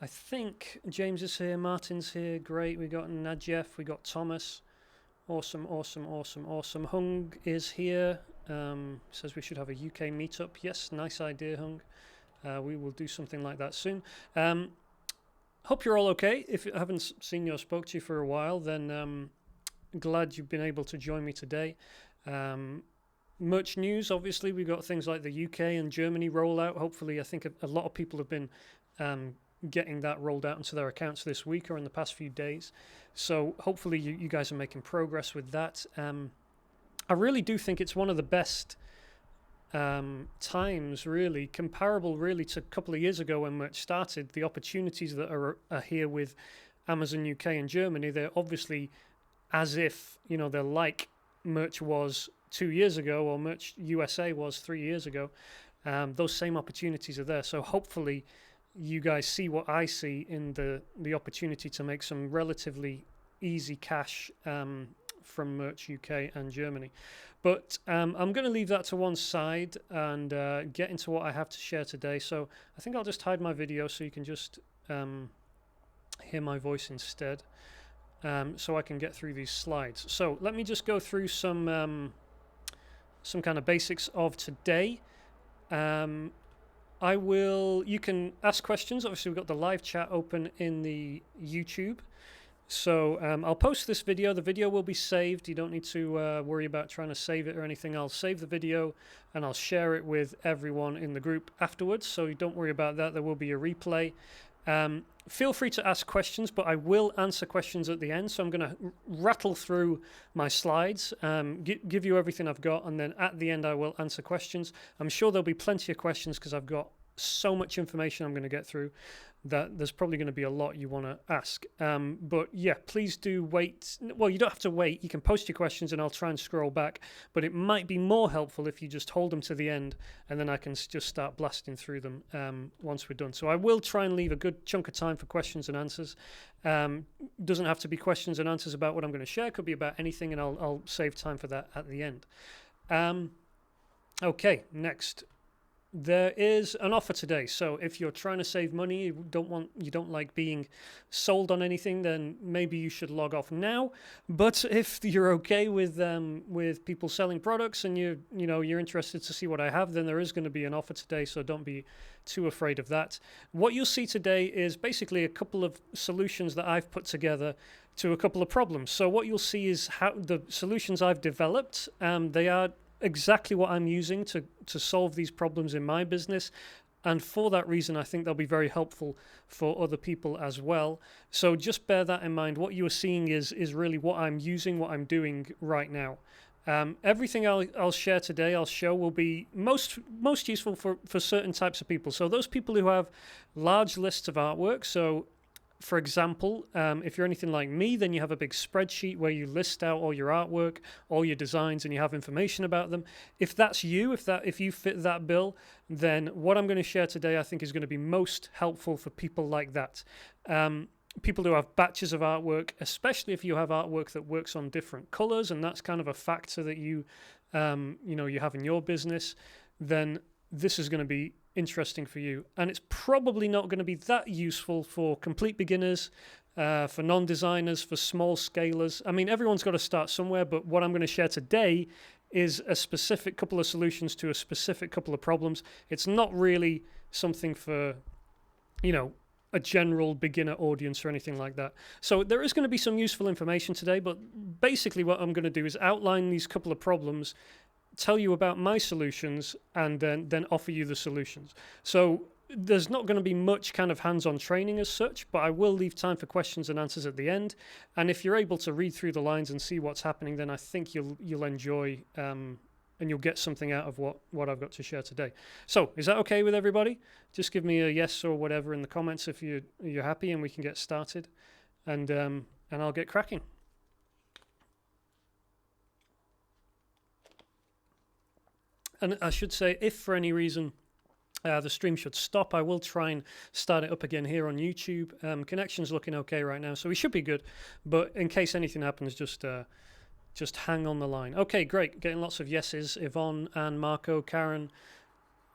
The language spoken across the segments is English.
I think James is here, Martin's here, great. We got Najef, we got Thomas. Awesome, awesome, awesome, awesome. Hung is here. Says we should have a UK meetup. Yes, nice idea, Hung. We will do something like that soon. Hope you're all okay. If I haven't seen you or spoke to you for a while, then glad you've been able to join me today. Much news, obviously. We've got things like the UK and Germany rollout. Hopefully, I think a lot of people have been getting that rolled out into their accounts this week or in the past few days. So hopefully you guys are making progress with that. I really do think it's one of the best times, really, comparable really to a couple of years ago when Merch started. The opportunities that are here with Amazon UK and Germany, they're obviously as if, they're like Merch was 2 years ago or Merch USA was 3 years ago. Those same opportunities are there. So hopefully you guys see what I see in the opportunity to make some relatively easy cash from Merch UK and Germany. But I'm going to leave that to one side and get into what I have to share today. So I think I'll just hide my video so you can just hear my voice instead, so I can get through these slides. So let me just go through some kind of basics of today. You can ask questions. Obviously, we've got the live chat open in the YouTube. So I'll post this video. The video will be saved. You don't need to worry about trying to save it or anything. I'll save the video and I'll share it with everyone in the group afterwards. So you don't worry about that. There will be a replay. Feel free to ask questions, but I will answer questions at the end. So I'm going to rattle through my slides, give you everything I've got, and then at the end I will answer questions. I'm sure there'll be plenty of questions because I've got so much information I'm going to get through that there's probably going to be a lot you want to ask. But yeah, please do wait. Well, you don't have to wait. You can post your questions and I'll try and scroll back, but it might be more helpful if you just hold them to the end and then I can just start blasting through them once we're done. So I will try and leave a good chunk of time for questions and answers. Doesn't have to be questions and answers about what I'm going to share. It could be about anything, and I'll save time for that at the end. Okay, next. There is an offer today, so if you're trying to save money, you don't like being sold on anything, then maybe you should log off now. But if you're okay with people selling products and you're interested to see what I have, then there is going to be an offer today, so don't be too afraid of that. What you'll see today is basically a couple of solutions that I've put together to a couple of problems. So what you'll see is how the solutions I've developed, they are exactly what I'm using to solve these problems in my business. And for that reason, I think they'll be very helpful for other people as well. So just bear that in mind. What you are seeing is really what I'm using, what I'm doing right now. Everything I'll share today, I'll show will be most useful for certain types of people. So those people who have large lists of artwork. So for example, if you're anything like me, then you have a big spreadsheet where you list out all your artwork, all your designs, and you have information about them. If that's you, if you fit that bill, then what I'm going to share today I think is going to be most helpful for people like that. People who have batches of artwork, especially if you have artwork that works on different colors, and that's kind of a factor that you have in your business, then this is going to be interesting for you. And it's probably not going to be that useful for complete beginners, for non-designers, for small scalers. I mean, everyone's got to start somewhere, but what I'm going to share today is a specific couple of solutions to a specific couple of problems. It's not really something for, a general beginner audience or anything like that. So there is going to be some useful information today, but basically what I'm going to do is outline these couple of problems, tell you about my solutions, and then offer you the solutions. So there's not going to be much kind of hands-on training as such, but I will leave time for questions and answers at the end. And if you're able to read through the lines and see what's happening, then I think you'll enjoy and you'll get something out of what I've got to share today. So is that okay with everybody? Just give me a yes or whatever in the comments if you're happy, and we can get started, and I'll get cracking. And I should say, if for any reason the stream should stop, I will try and start it up again here on YouTube. Connection's looking okay right now, so we should be good. But in case anything happens, just hang on the line. Okay, great. Getting lots of yeses. Yvonne, Anne, Marco, Karen,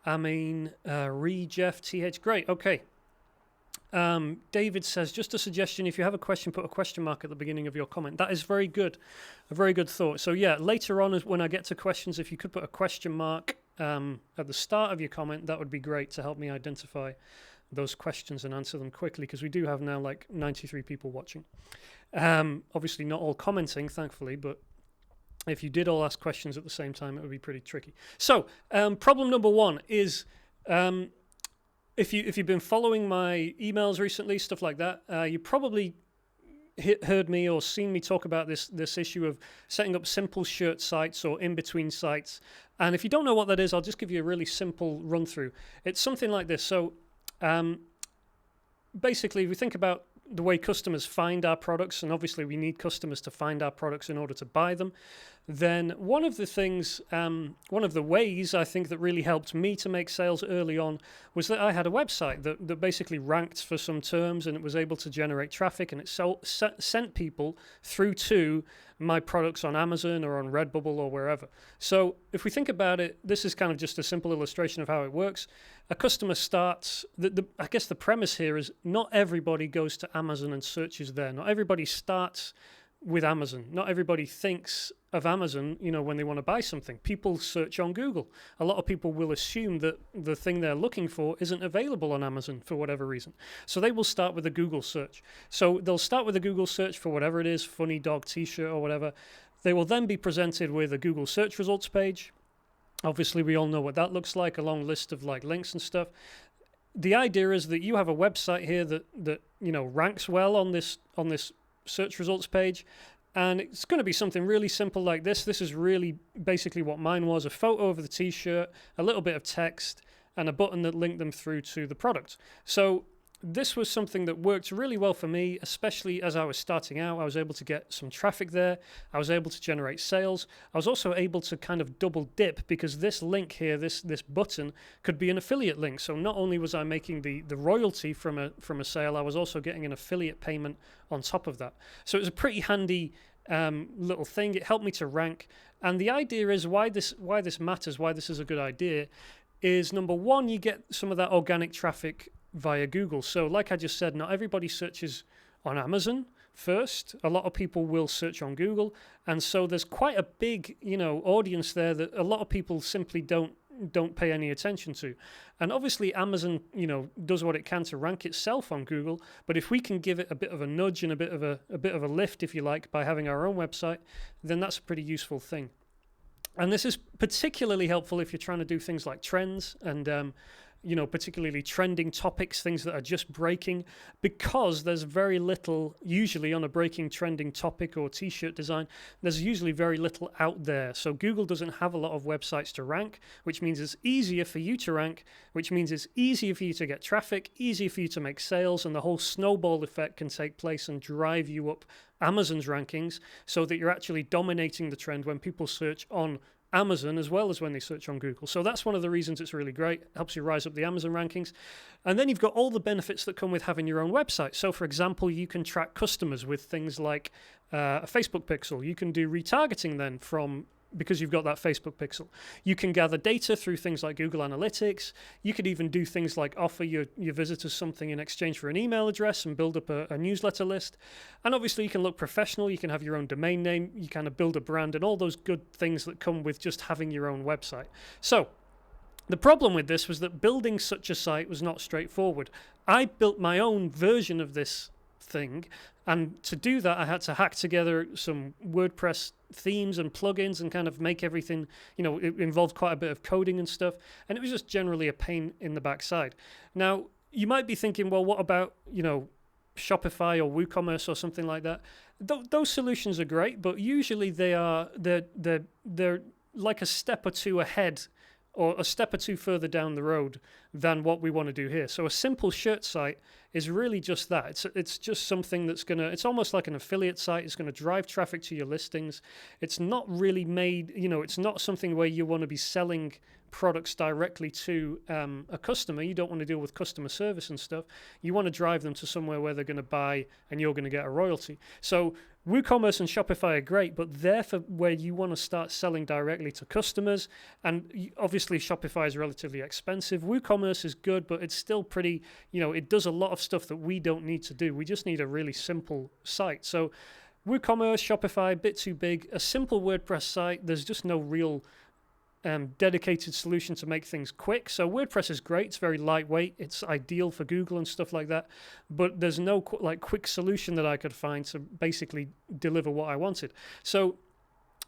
Amin, Ree, Jeff, TH. Great, okay. David says, just a suggestion, if you have a question, put a question mark at the beginning of your comment. That is very good, a very good thought. So yeah, later on when I get to questions, if you could put a question mark at the start of your comment, that would be great to help me identify those questions and answer them quickly, because we do have now like 93 people watching. Obviously not all commenting, thankfully, but if you did all ask questions at the same time, it would be pretty tricky. So problem number one is... If you've been following my emails recently, stuff like that, you probably heard me or seen me talk about this issue of setting up simple shirt sites or in-between sites. And if you don't know what that is, I'll just give you a really simple run through. It's something like this. So basically, if we think about the way customers find our products, and obviously we need customers to find our products in order to buy them, then one of the ways I think that really helped me to make sales early on was that I had a website that basically ranked for some terms, and it was able to generate traffic, and it sent people through to my products on Amazon or on Redbubble or wherever. So if we think about it, this is kind of just a simple illustration of how it works. A customer starts, I guess the premise here is not everybody goes to Amazon and searches there. Not everybody starts with Amazon. Not everybody thinks of Amazon, when they want to buy something. People search on Google. A lot of people will assume that the thing they're looking for isn't available on Amazon for whatever reason. So they will start with a Google search. So they'll start with a Google search for whatever it is, funny dog t-shirt or whatever. They will then be presented with a Google search results page. Obviously, we all know what that looks like, a long list of like links and stuff. The idea is that you have a website here that ranks well on this search results page, and it's going to be something really simple like this. This is really basically what mine was: a photo of the t-shirt, a little bit of text, and a button that linked them through to the product. So this was something that worked really well for me, especially as I was starting out. I was able to get some traffic there. I was able to generate sales. I was also able to kind of double dip, because this link here, this button, could be an affiliate link. So not only was I making the royalty from a sale, I was also getting an affiliate payment on top of that. So it was a pretty handy little thing. It helped me to rank. And the idea is why this matters, why this is a good idea, is number one, you get some of that organic traffic via Google. So like I just said, not everybody searches on Amazon first. A lot of people will search on Google, and so there's quite a big audience there that a lot of people simply don't pay any attention to. And obviously Amazon does what it can to rank itself on Google, but if we can give it a bit of a nudge and a bit of a lift, if you like, by having our own website, then that's a pretty useful thing. And this is particularly helpful if you're trying to do things like trends and particularly trending topics, things that are just breaking, because there's very little, usually on a breaking trending topic or t-shirt design, there's usually very little out there. So Google doesn't have a lot of websites to rank, which means it's easier for you to rank, which means it's easier for you to get traffic, easier for you to make sales, and the whole snowball effect can take place and drive you up Amazon's rankings, so that you're actually dominating the trend when people search on Amazon as well as when they search on Google. So that's one of the reasons it's really great. It helps you rise up the Amazon rankings. And then you've got all the benefits that come with having your own website. So for example, you can track customers with things like a Facebook pixel. You can do retargeting then because you've got that Facebook pixel. You can gather data through things like Google Analytics. You could even do things like offer your visitors something in exchange for an email address and build up a newsletter list. And obviously you can look professional. You can have your own domain name. You kind of build a brand and all those good things that come with just having your own website. So the problem with this was that building such a site was not straightforward. I built my own version of this thing, and to do that I had to hack together some WordPress themes and plugins and kind of make everything, it involved quite a bit of coding and stuff, and it was just generally a pain in the backside. Now you might be thinking, well, what about Shopify or WooCommerce or something like that? Those solutions are great, but usually they're like a step or two ahead or a step or two further down the road than what we want to do here. So a simple shirt site is really just that. It's just something that's it's almost like an affiliate site. It's going to drive traffic to your listings. It's not really made, it's not something where you want to be selling products directly to a customer. You don't want to deal with customer service and stuff. You want to drive them to somewhere where they're going to buy and you're going to get a royalty. So WooCommerce and Shopify are great, but they're for where you want to start selling directly to customers. And obviously Shopify is relatively expensive. WooCommerce WooCommerce is good, but it's still pretty, it does a lot of stuff that we don't need to do. We just need a really simple site. So WooCommerce, Shopify, a bit too big. A simple WordPress site, there's just no real dedicated solution to make things quick. So WordPress is great. It's very lightweight. It's ideal for Google and stuff like that. But there's no quick solution that I could find to basically deliver what I wanted. So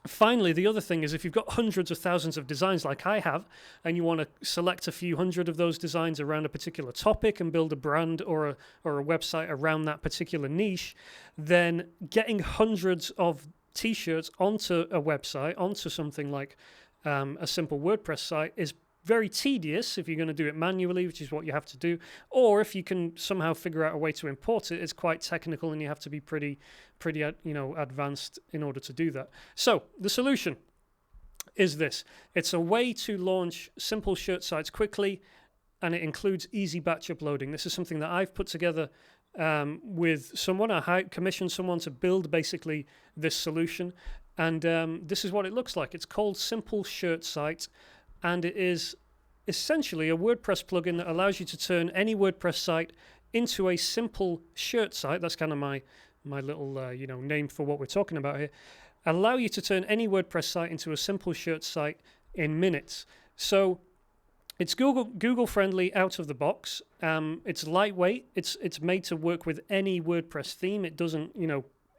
finally, the other thing is if you've got hundreds of thousands of designs like I have, and you want to select a few hundred of those designs around a particular topic and build a brand or a website around that particular niche, then getting hundreds of t-shirts onto a website, onto something like a simple WordPress site is very tedious if you're going to do it manually, which is what you have to do. Or if you can somehow figure out a way to import it, it's quite technical and you have to be pretty advanced in order to do that. So the solution is this. It's a way to launch simple shirt sites quickly, and it includes easy batch uploading. This is something that I've put together with someone. I commissioned someone to build basically this solution. And this is what it looks like. It's called Simple Shirt Site, and it is essentially a WordPress plugin that allows you to turn any WordPress site into a simple shirt site. That's kind of my little name for what we're talking about here. Allow you to turn any WordPress site into a simple shirt site in minutes. So it's Google friendly out of the box. It's lightweight. It's made to work with any WordPress theme. It doesn't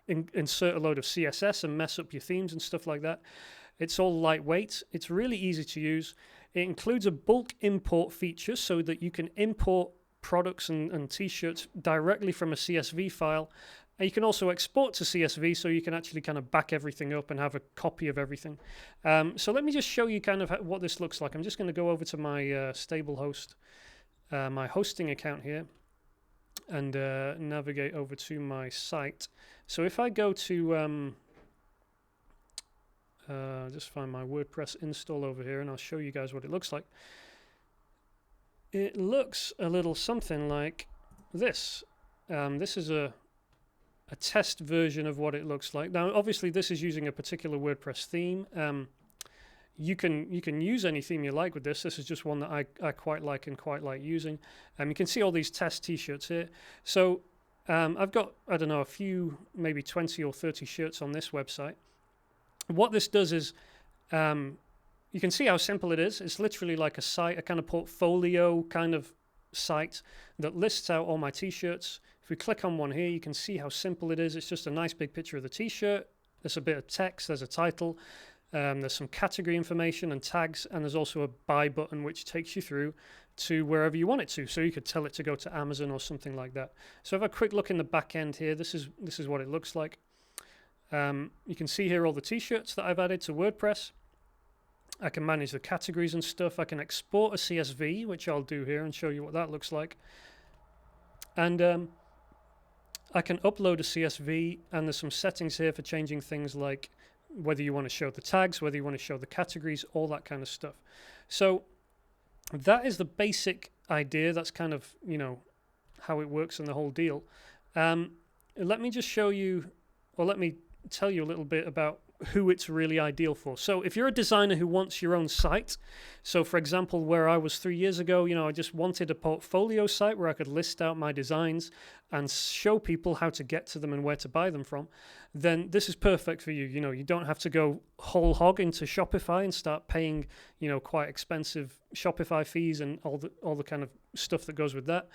insert a load of CSS and mess up your themes and stuff like that. It's all lightweight. It's really easy to use. It includes a bulk import feature so that you can import products and t-shirts directly from a CSV file. And you can also export to CSV so you can actually kind of back everything up and have a copy of everything. So let me just show you kind of what this looks like. I'm just going to go over to my StableHost, my hosting account here, and navigate over to my site. So if I go to just find my WordPress install over here, and I'll show you guys what it looks like. It looks a little something like this. This is a test version of what it looks like. Now, obviously, this is using a particular WordPress theme. You can use any theme you like with this. This is just one that I quite like and quite like using. You can see all these test t-shirts here. So I've got, I don't know, a few, maybe 20 or 30 shirts on this website. What this does is, you can see how simple it is. It's literally like a site, a kind of portfolio kind of site that lists out all my t-shirts. If we click on one here, you can see how simple it is. It's just a nice big picture of the t-shirt. There's a bit of text, there's a title, there's some category information and tags, and there's also a buy button which takes you through to wherever you want it to. So you could tell it to go to Amazon or something like that. So if I quick look in the back end here, this is what it looks like. You can see here all the t-shirts that I've added to WordPress. I can manage the categories and stuff. I can export a CSV, which I'll do here and show you what that looks like. And I can upload a CSV, and there's some settings here for changing things like whether you want to show the tags, whether you want to show the categories, all that kind of stuff. So that is the basic idea. That's kind of, how it works in the whole deal. Let me just show you, or let me tell you a little bit about who it's really ideal for. So if you're a designer who wants your own site, so for example, where I was 3 years ago, I just wanted a portfolio site where I could list out my designs and show people how to get to them and where to buy them from, then this is perfect for you. You don't have to go whole hog into Shopify and start paying, quite expensive Shopify fees and all the kind of stuff that goes with that.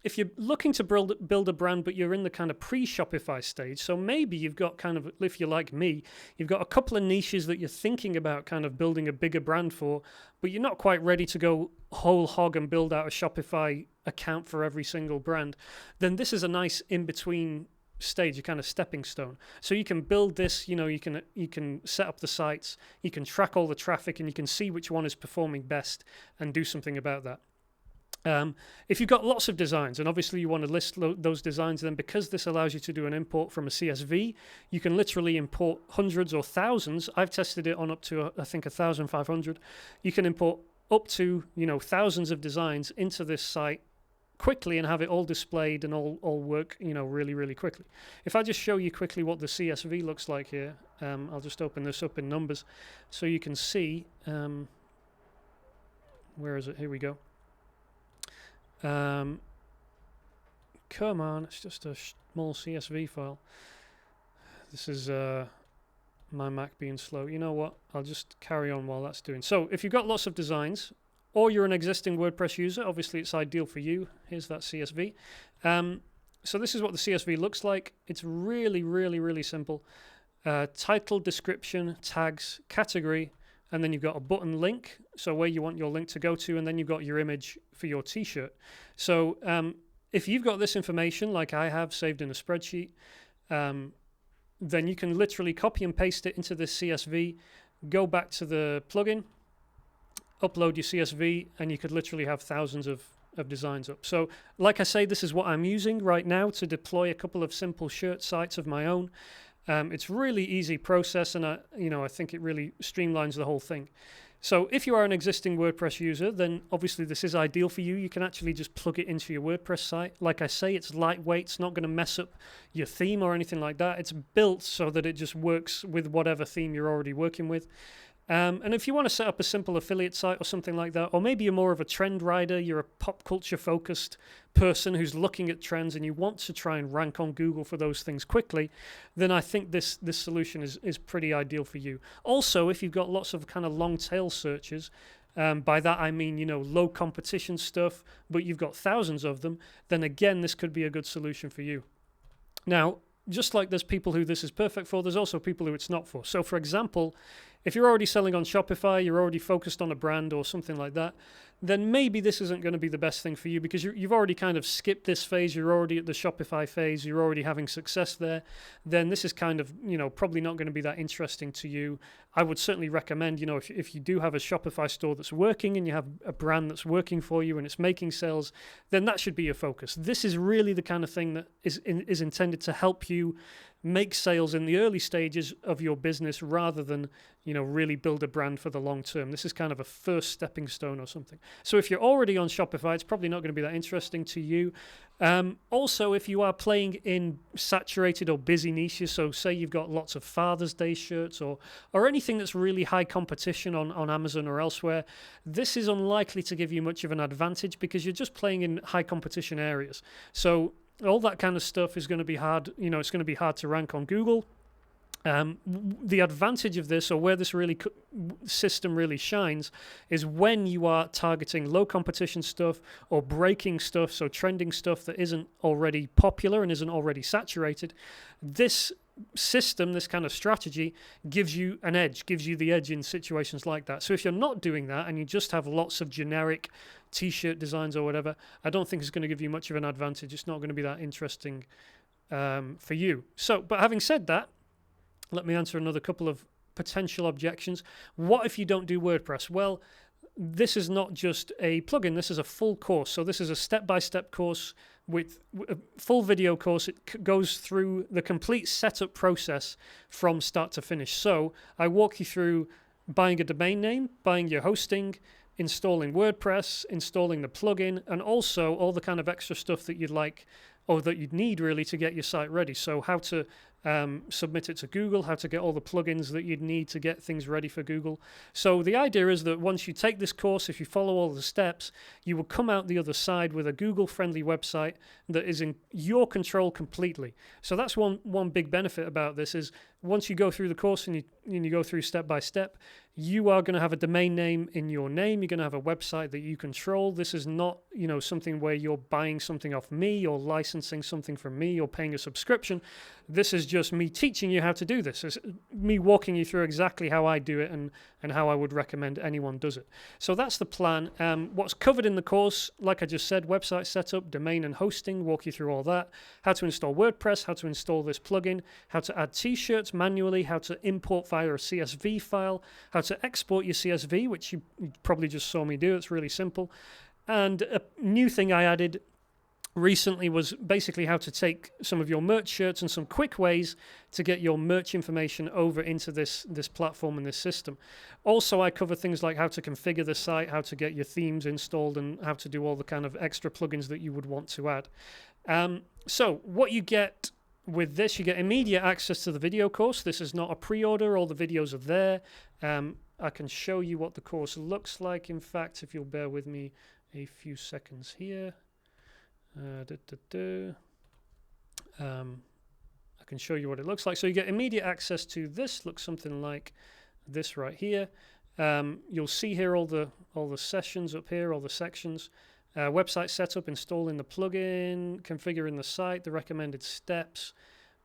If you're looking to build a brand, but you're in the kind of pre-Shopify stage, so maybe you've got kind of, if you're like me, you've got a couple of niches that you're thinking about kind of building a bigger brand for, but you're not quite ready to go whole hog and build out a Shopify account for every single brand, then this is a nice in-between stage, a kind of stepping stone. So you can build this, you can set up the sites, you can track all the traffic, and you can see which one is performing best and do something about that. If you've got lots of designs, and obviously you want to list those designs, then because this allows you to do an import from a CSV, you can literally import hundreds or thousands. I've tested it on up to, I think, 1,500. You can import up to, thousands of designs into this site quickly and have it all displayed and all work, really, really quickly. If I just show you quickly what the CSV looks like here, I'll just open this up in Numbers so you can see, where is it? Here we go. Come on, it's just a small CSV file. This is my Mac being slow. You know what? I'll just carry on while that's doing. So if you've got lots of designs, or you're an existing WordPress user, obviously it's ideal for you. Here's that CSV. So this is what the CSV looks like. It's really, really, really simple. Title, description, tags, category, and then you've got a button link, so where you want your link to go to, and then you've got your image for your t-shirt. So if you've got this information, like I have saved in a spreadsheet, then you can literally copy and paste it into this CSV, go back to the plugin, upload your CSV, and you could literally have thousands of designs up. So like I say, this is what I'm using right now to deploy a couple of simple shirt sites of my own. It's really easy process, and I think it really streamlines the whole thing. So if you are an existing WordPress user, then obviously this is ideal for you. You can actually just plug it into your WordPress site. Like I say, it's lightweight. It's not going to mess up your theme or anything like that. It's built so that it just works with whatever theme you're already working with. And if you want to set up a simple affiliate site or something like that, or maybe you're more of a trend rider, you're a pop culture focused person who's looking at trends and you want to try and rank on Google for those things quickly, then I think this solution is pretty ideal for you. Also, if you've got lots of kind of long tail searches, by that I mean, low competition stuff, but you've got thousands of them, then again, this could be a good solution for you. Now, just like there's people who this is perfect for, there's also people who it's not for. So for example, if you're already selling on Shopify, you're already focused on a brand or something like that, then maybe this isn't going to be the best thing for you because you've already kind of skipped this phase. You're already at the Shopify phase. You're already having success there. Then this is kind of, probably not going to be that interesting to you. I would certainly recommend, if you do have a Shopify store that's working and you have a brand that's working for you and it's making sales, then that should be your focus. This is really the kind of thing that is intended to help you make sales in the early stages of your business rather than, really build a brand for the long term. This is kind of a first stepping stone or something. So if you're already on Shopify, it's probably not going to be that interesting to you. Also, if you are playing in saturated or busy niches, so say you've got lots of Father's Day shirts or anything that's really high competition on Amazon or elsewhere, this is unlikely to give you much of an advantage because you're just playing in high competition areas. So all that kind of stuff is going to be hard, it's going to be hard to rank on Google. The advantage of this, or where this system really shines, is when you are targeting low competition stuff or breaking stuff, so trending stuff that isn't already popular and isn't already saturated. This system, this kind of strategy, gives you an edge, gives you the edge in situations like that. So if you're not doing that and you just have lots of generic t-shirt designs or whatever, I don't think it's going to give you much of an advantage. It's not going to be that interesting for you. So, but having said that, let me answer another couple of potential objections. What if you don't do WordPress? Well, this is not just a plugin. This is a full course. So this is a step-by-step course with a full video course. It goes through the complete setup process from start to finish. So I walk you through buying a domain name, buying your hosting, installing WordPress, installing the plugin, and also all the kind of extra stuff that you'd like or that you'd need really to get your site ready. So how to submit it to Google, how to get all the plugins that you'd need to get things ready for Google. So the idea is that once you take this course, if you follow all the steps, you will come out the other side with a Google-friendly website that is in your control completely. So that's one big benefit about this is once you go through the course and you go through step by step, you are going to have a domain name in your name. You're going to have a website that you control. This is not, something where you're buying something off me or licensing something from me or paying a subscription. This is just me teaching you how to do this. It's me walking you through exactly how I do it and how I would recommend anyone does it. So that's the plan. What's covered in the course, like I just said, website setup, domain and hosting, walk you through all that, how to install WordPress, how to install this plugin, how to add t-shirts manually, how to import via a CSV file, how to export your CSV, which you probably just saw me do. It's really simple. And a new thing I added recently was basically how to take some of your merch shirts and some quick ways to get your merch information over into this platform and this system. Also, I cover things like how to configure the site, how to get your themes installed, and how to do all the kind of extra plugins that you would want to add. So what you get with this, you get immediate access to the video course. This is not a pre-order. All the videos are there. I can show you what the course looks like. In fact, if you'll bear with me a few seconds here. I can show you what it looks like. So you get immediate access to this. Looks something like this right here. You'll see here all the sessions up here, all the sections. Website setup, installing the plugin, configuring the site, the recommended steps,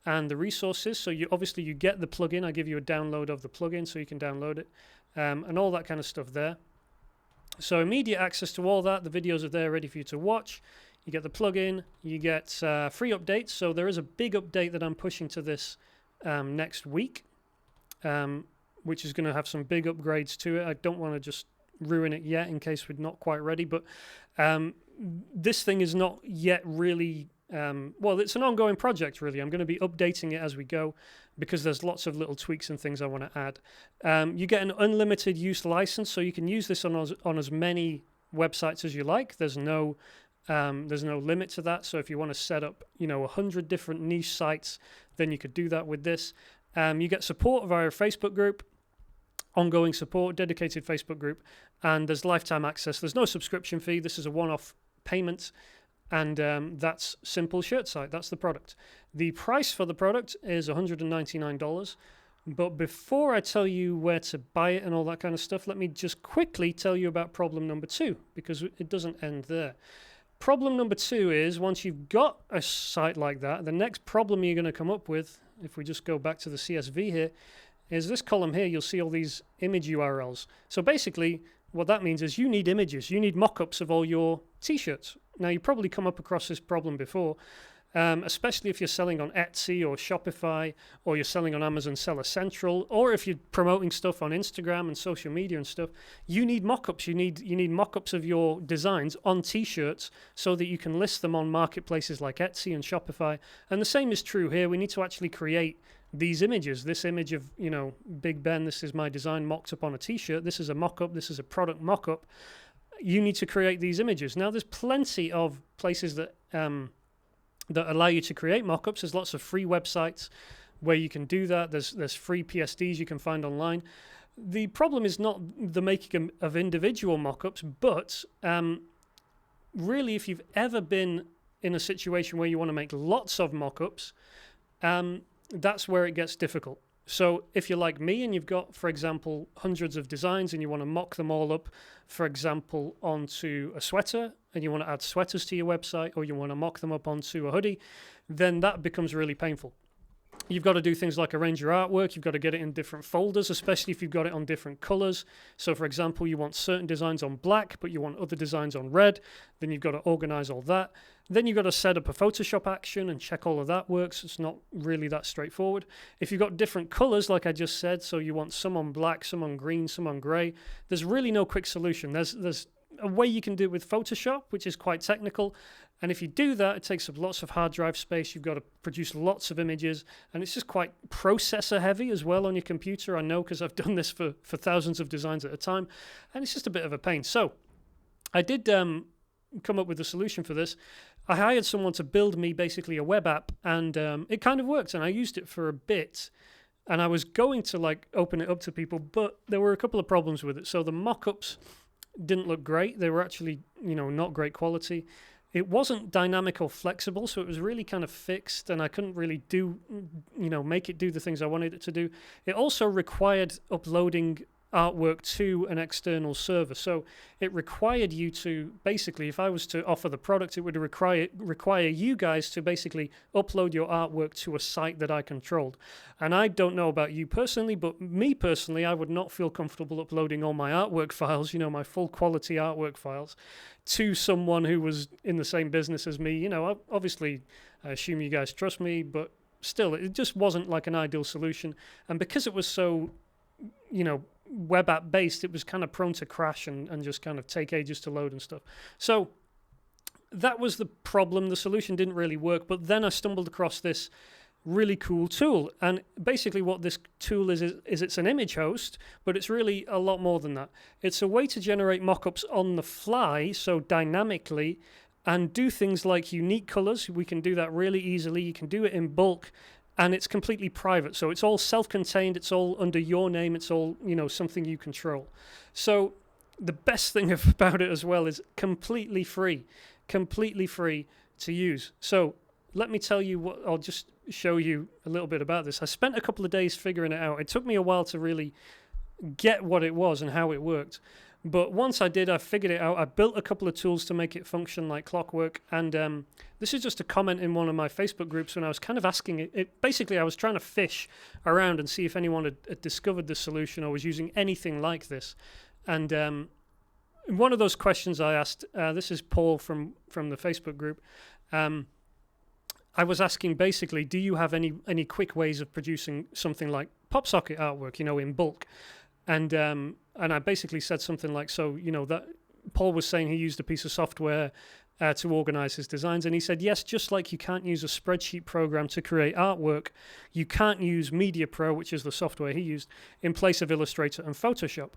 and the resources. So you get the plugin. I give you a download of the plugin so you can download it, and all that kind of stuff there. So immediate access to all that. The videos are there ready for you to watch. You get the plugin. You get free updates. So there is a big update that I'm pushing to this next week, which is going to have some big upgrades to it. I don't want to just ruin it yet in case we're not quite ready, but this thing is not yet really well, it's an ongoing project really. I'm going to be updating it as we go because there's lots of little tweaks and things I want to add. You get an unlimited use license, so you can use this on as many websites as you like. There's no limit to that. So if you want to set up 100 different niche sites, then you could do that with this. You get support via a Facebook group, ongoing support, dedicated Facebook group, and there's lifetime access. There's no subscription fee. This is a one-off payment, and that's Simple Shirt Site. That's the product. The price for the product is $199. But before I tell you where to buy it and all that kind of stuff, let me just quickly tell you about problem number 2, because it doesn't end there. Problem number 2 is once you've got a site like that, the next problem you're going to come up with, if we just go back to the CSV here, is this column here. You'll see all these image URLs. So basically what that means is you need images. You need mock-ups of all your t-shirts. Now you've probably come up across this problem before, especially if you're selling on Etsy or Shopify, or you're selling on Amazon Seller Central, or if you're promoting stuff on Instagram and social media and stuff. You need mock-ups. You need mock-ups of your designs on t-shirts so that you can list them on marketplaces like Etsy and Shopify. And the same is true here. We need to actually create these images. This image of Big Ben, this is my design mocked up on a t-shirt. This is a mock-up. This is a product mock-up. You need to create these images. Now there's plenty of places that allow you to create mock-ups. There's lots of free websites where you can do that. There's free PSDs you can find online. The problem is not the making of individual mock-ups, but really if you've ever been in a situation where you want to make lots of mock-ups, that's where it gets difficult. So if you're like me and you've got, for example, hundreds of designs and you want to mock them all up, for example, onto a sweater, and you want to add sweaters to your website, or you want to mock them up onto a hoodie, then that becomes really painful. You've got to do things like arrange your artwork. You've got to get it in different folders, especially if you've got it on different colors. So for example, you want certain designs on black, but you want other designs on red. Then you've got to organize all that. Then you've got to set up a Photoshop action and check all of that works. It's not really that straightforward. If you've got different colors, like I just said, so you want some on black, some on green, some on gray, there's really no quick solution. There's a way you can do it with Photoshop, which is quite technical. And if you do that, it takes up lots of hard drive space. You've got to produce lots of images, and it's just quite processor heavy as well on your computer. I know because I've done this for thousands of designs at a time, and it's just a bit of a pain. So I did come up with a solution for this. I hired someone to build me basically a web app, and it kind of worked, and I used it for a bit. And I was going to open it up to people, but there were a couple of problems with it. So the mock-ups didn't look great. They were actually, not great quality. It wasn't dynamic or flexible, so it was really kind of fixed, and I couldn't really make it do the things I wanted it to do. It also required uploading artwork to an external server. So it required you to basically, if I was to offer the product, it would require you guys to basically upload your artwork to a site that I controlled. And I don't know about you personally, but me personally, I would not feel comfortable uploading all my artwork files, my full quality artwork files, to someone who was in the same business as me. Obviously, I assume you guys trust me, but still, it just wasn't like an ideal solution. And because it was so, web app based, it was kind of prone to crash and just kind of take ages to load and stuff. So that was the problem. The solution didn't really work, but then I stumbled across this really cool tool. And basically what this tool is it's an image host, but it's really a lot more than that. It's a way to generate mockups on the fly, so dynamically, and do things like unique colors. We can do that really easily. You can do it in bulk. And it's completely private. So it's all self-contained. It's all under your name. It's all, something you control. So the best thing about it as well is completely free to use. So let me tell you what, I'll just show you a little bit about this. I spent a couple of days figuring it out. It took me a while to really get what it was and how it worked. But once I did, I figured it out. I built a couple of tools to make it function like clockwork. And this is just a comment in one of my Facebook groups when I was kind of asking it. Basically, I was trying to fish around and see if anyone had discovered the solution or was using anything like this. And one of those questions I asked, this is Paul from the Facebook group. I was asking basically, do you have any quick ways of producing something like PopSocket artwork, in bulk? And I basically said something like, so, that Paul was saying he used a piece of software to organize his designs. And he said, yes, just like you can't use a spreadsheet program to create artwork, you can't use Media Pro, which is the software he used, in place of Illustrator and Photoshop.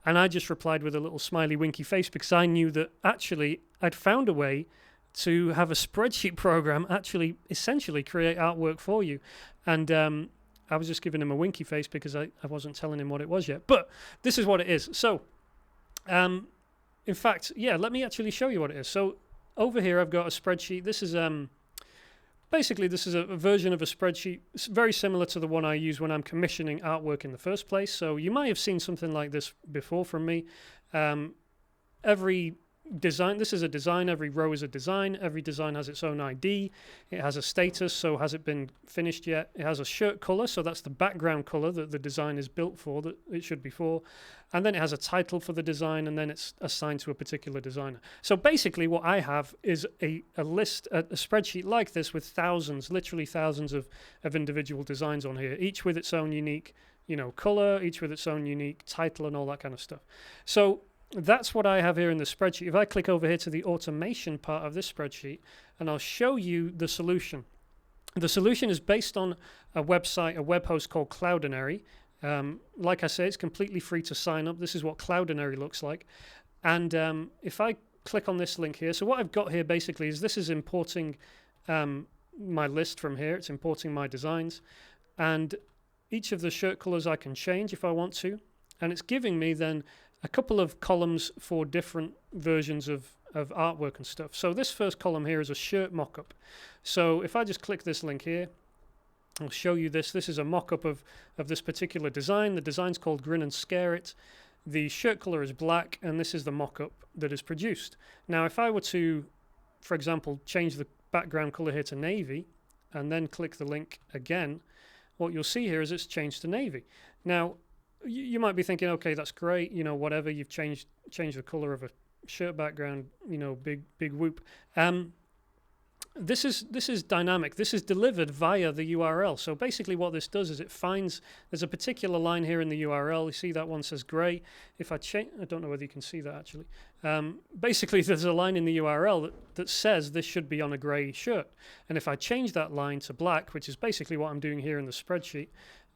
And I just replied with a little smiley winky face because I knew that actually I'd found a way to have a spreadsheet program actually essentially create artwork for you. And I was just giving him a winky face because I wasn't telling him what it was yet. But this is what it is. So, in fact, let me actually show you what it is. So over here I've got a spreadsheet. This is basically this is a version of a spreadsheet. It's very similar to the one I use when I'm commissioning artwork in the first place. So you might have seen something like this before from me. Every design, this is a design, every row is a design, every design has its own ID, it has a status, so has it been finished yet, it has a shirt color, so that's the background color that the design is built for, that it should be for, and then it has a title for the design, and then it's assigned to a particular designer. So basically what I have is a list, a spreadsheet like this with thousands, literally thousands of individual designs on here, each with its own unique color, each with its own unique title and all that kind of stuff. So that's what I have here in the spreadsheet. If I click over here to the automation part of this spreadsheet, and I'll show you the solution. The solution is based on a website, a web host called Cloudinary. Like I say, it's completely free to sign up. This is what Cloudinary looks like. And if I click on this link here, so what I've got here basically is this is importing my list from here. It's importing my designs. And each of the shirt colors I can change if I want to. And it's giving me then a couple of columns for different versions of artwork and stuff. So this first column here is a shirt mock-up. So if I just click this link here, I'll show you this. This is a mock-up of this particular design. The design's called Grin and Scare It. The shirt color is black, and this is the mock-up that is produced. Now, if I were to, for example, change the background color here to navy, and then click the link again, what you'll see here is it's changed to navy. Now, you might be thinking, okay, that's great, whatever, you've changed the color of a shirt background, big whoop. This is dynamic. This is delivered via the URL. So basically what this does is it finds, there's a particular line here in the URL. You see that one says gray. If I change, I don't know whether you can see that actually. Basically there's a line in the URL that says this should be on a gray shirt. And if I change that line to black, which is basically what I'm doing here in the spreadsheet,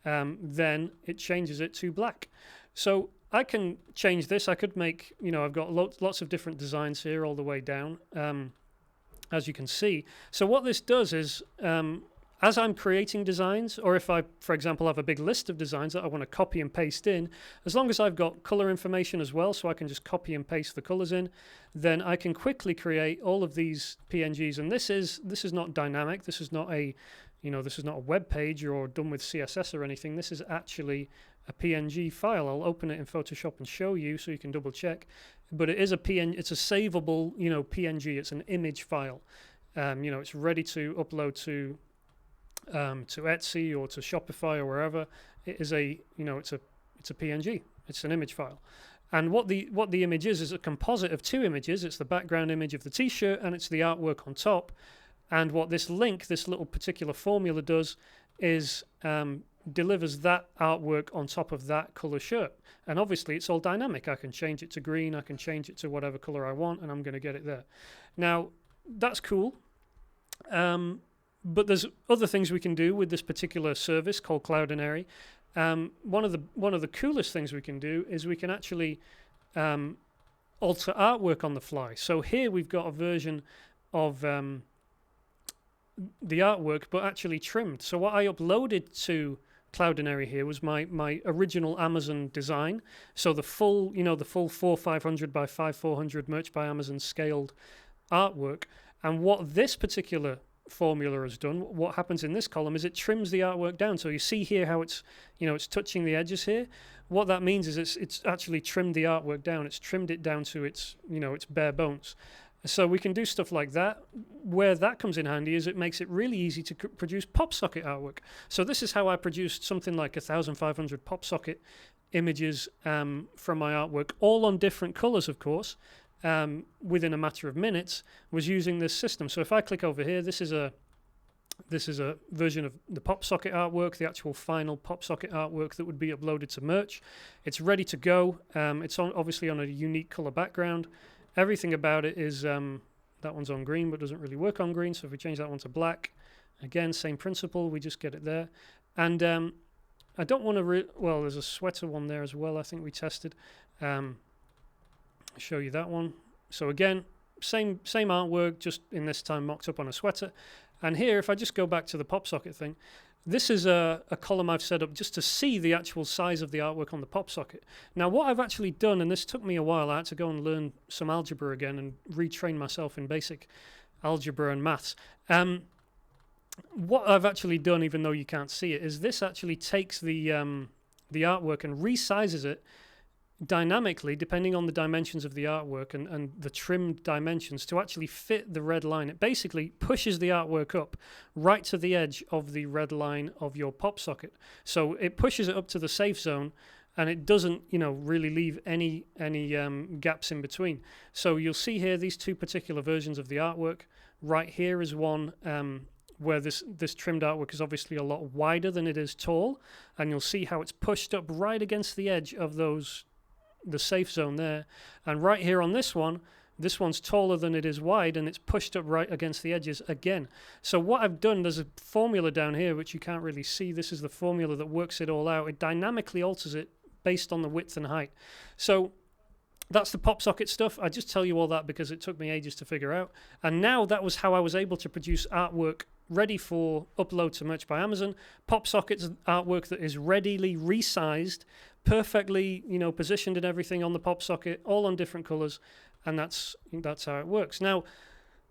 then it changes it to black. So I can change this. I could make, I've got lots of different designs here all the way down, as you can see. So what this does is, as I'm creating designs, or if I, for example, have a big list of designs that I want to copy and paste in, as long as I've got color information as well, so I can just copy and paste the colors in, then I can quickly create all of these PNGs. And this is not dynamic. This is not a this is not a web page or done with CSS or anything. This is actually a PNG file. I'll open it in Photoshop and show you so you can double check. But it is a PNG. It's a savable, PNG. It's an image file. It's ready to upload to Etsy or to Shopify or wherever. It is a, it's a PNG. It's an image file. And what the image is a composite of two images. It's the background image of the t-shirt and it's the artwork on top. And what this link, this little particular formula does is delivers that artwork on top of that color shirt. And obviously it's all dynamic. I can change it to green, I can change it to whatever color I want, and I'm going to get it there. Now, that's cool. But there's other things we can do with this particular service called Cloudinary. One of the coolest things we can do is we can actually alter artwork on the fly. So here we've got a version of the artwork, but actually trimmed. So what I uploaded to Cloudinary here was my original Amazon design. So the full 500 by 400 Merch by Amazon scaled artwork. And what this particular formula has done, what happens in this column, is it trims the artwork down. So you see here how it's, it's touching the edges here. What that means is it's actually trimmed the artwork down. It's trimmed it down to its, its bare bones. So we can do stuff like that. Where that comes in handy is it makes it really easy to produce pop socket artwork. So this is how I produced something like 1,500 pop socket images from my artwork, all on different colors, of course, within a matter of minutes, was using this system. So if I click over here, this is a version of the pop socket artwork, the actual final pop socket artwork that would be uploaded to Merch. It's ready to go. It's obviously on a unique color background. Everything about it is, that one's on green but doesn't really work on green, so if we change that one to black, again, same principle, we just get it there. And I don't want to, well, there's a sweater one there as well, I think we tested. I'll show you that one. So again, same artwork, just in this time mocked up on a sweater. And here, if I just go back to the pop socket thing, this is a column I've set up just to see the actual size of the artwork on the pop socket. Now, what I've actually done, and this took me a while, I had to go and learn some algebra again and retrain myself in basic algebra and maths. What I've actually done, even though you can't see it, is this actually takes the artwork and resizes it dynamically, depending on the dimensions of the artwork and the trimmed dimensions, to actually fit the red line. It basically pushes the artwork up right to the edge of the red line of your pop socket. So it pushes it up to the safe zone, and it doesn't, really leave any gaps in between. So you'll see here these two particular versions of the artwork. Right here is one where this trimmed artwork is obviously a lot wider than it is tall, and you'll see how it's pushed up right against the edge of the safe zone there. And right here on this one's taller than it is wide, and it's pushed up right against the edges again. So what I've done, there's a formula down here which you can't really see. This is the formula that works it all out. It dynamically alters it based on the width and height. So that's the pop socket stuff. I just tell you all that because it took me ages to figure out. And now that was how I was able to produce artwork ready for upload to Merch by Amazon. Pop sockets artwork that is readily resized, perfectly, positioned and everything on the pop socket, all on different colors, and that's how it works. Now,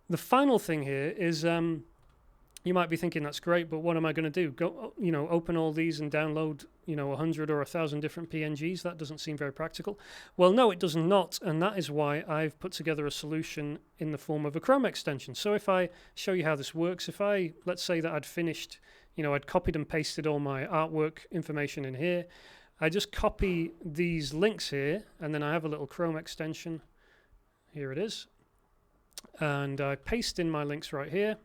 the final thing here is, you might be thinking that's great, but what am I going to do? Go, open all these and download, 100 or 1,000 different PNGs? That doesn't seem very practical. Well, no, it does not, and that is why I've put together a solution in the form of a Chrome extension. So if I show you how this works, let's say that I'd finished, I'd copied and pasted all my artwork information in here. I just copy these links here, and then I have a little Chrome extension. Here it is. And I paste in my links right here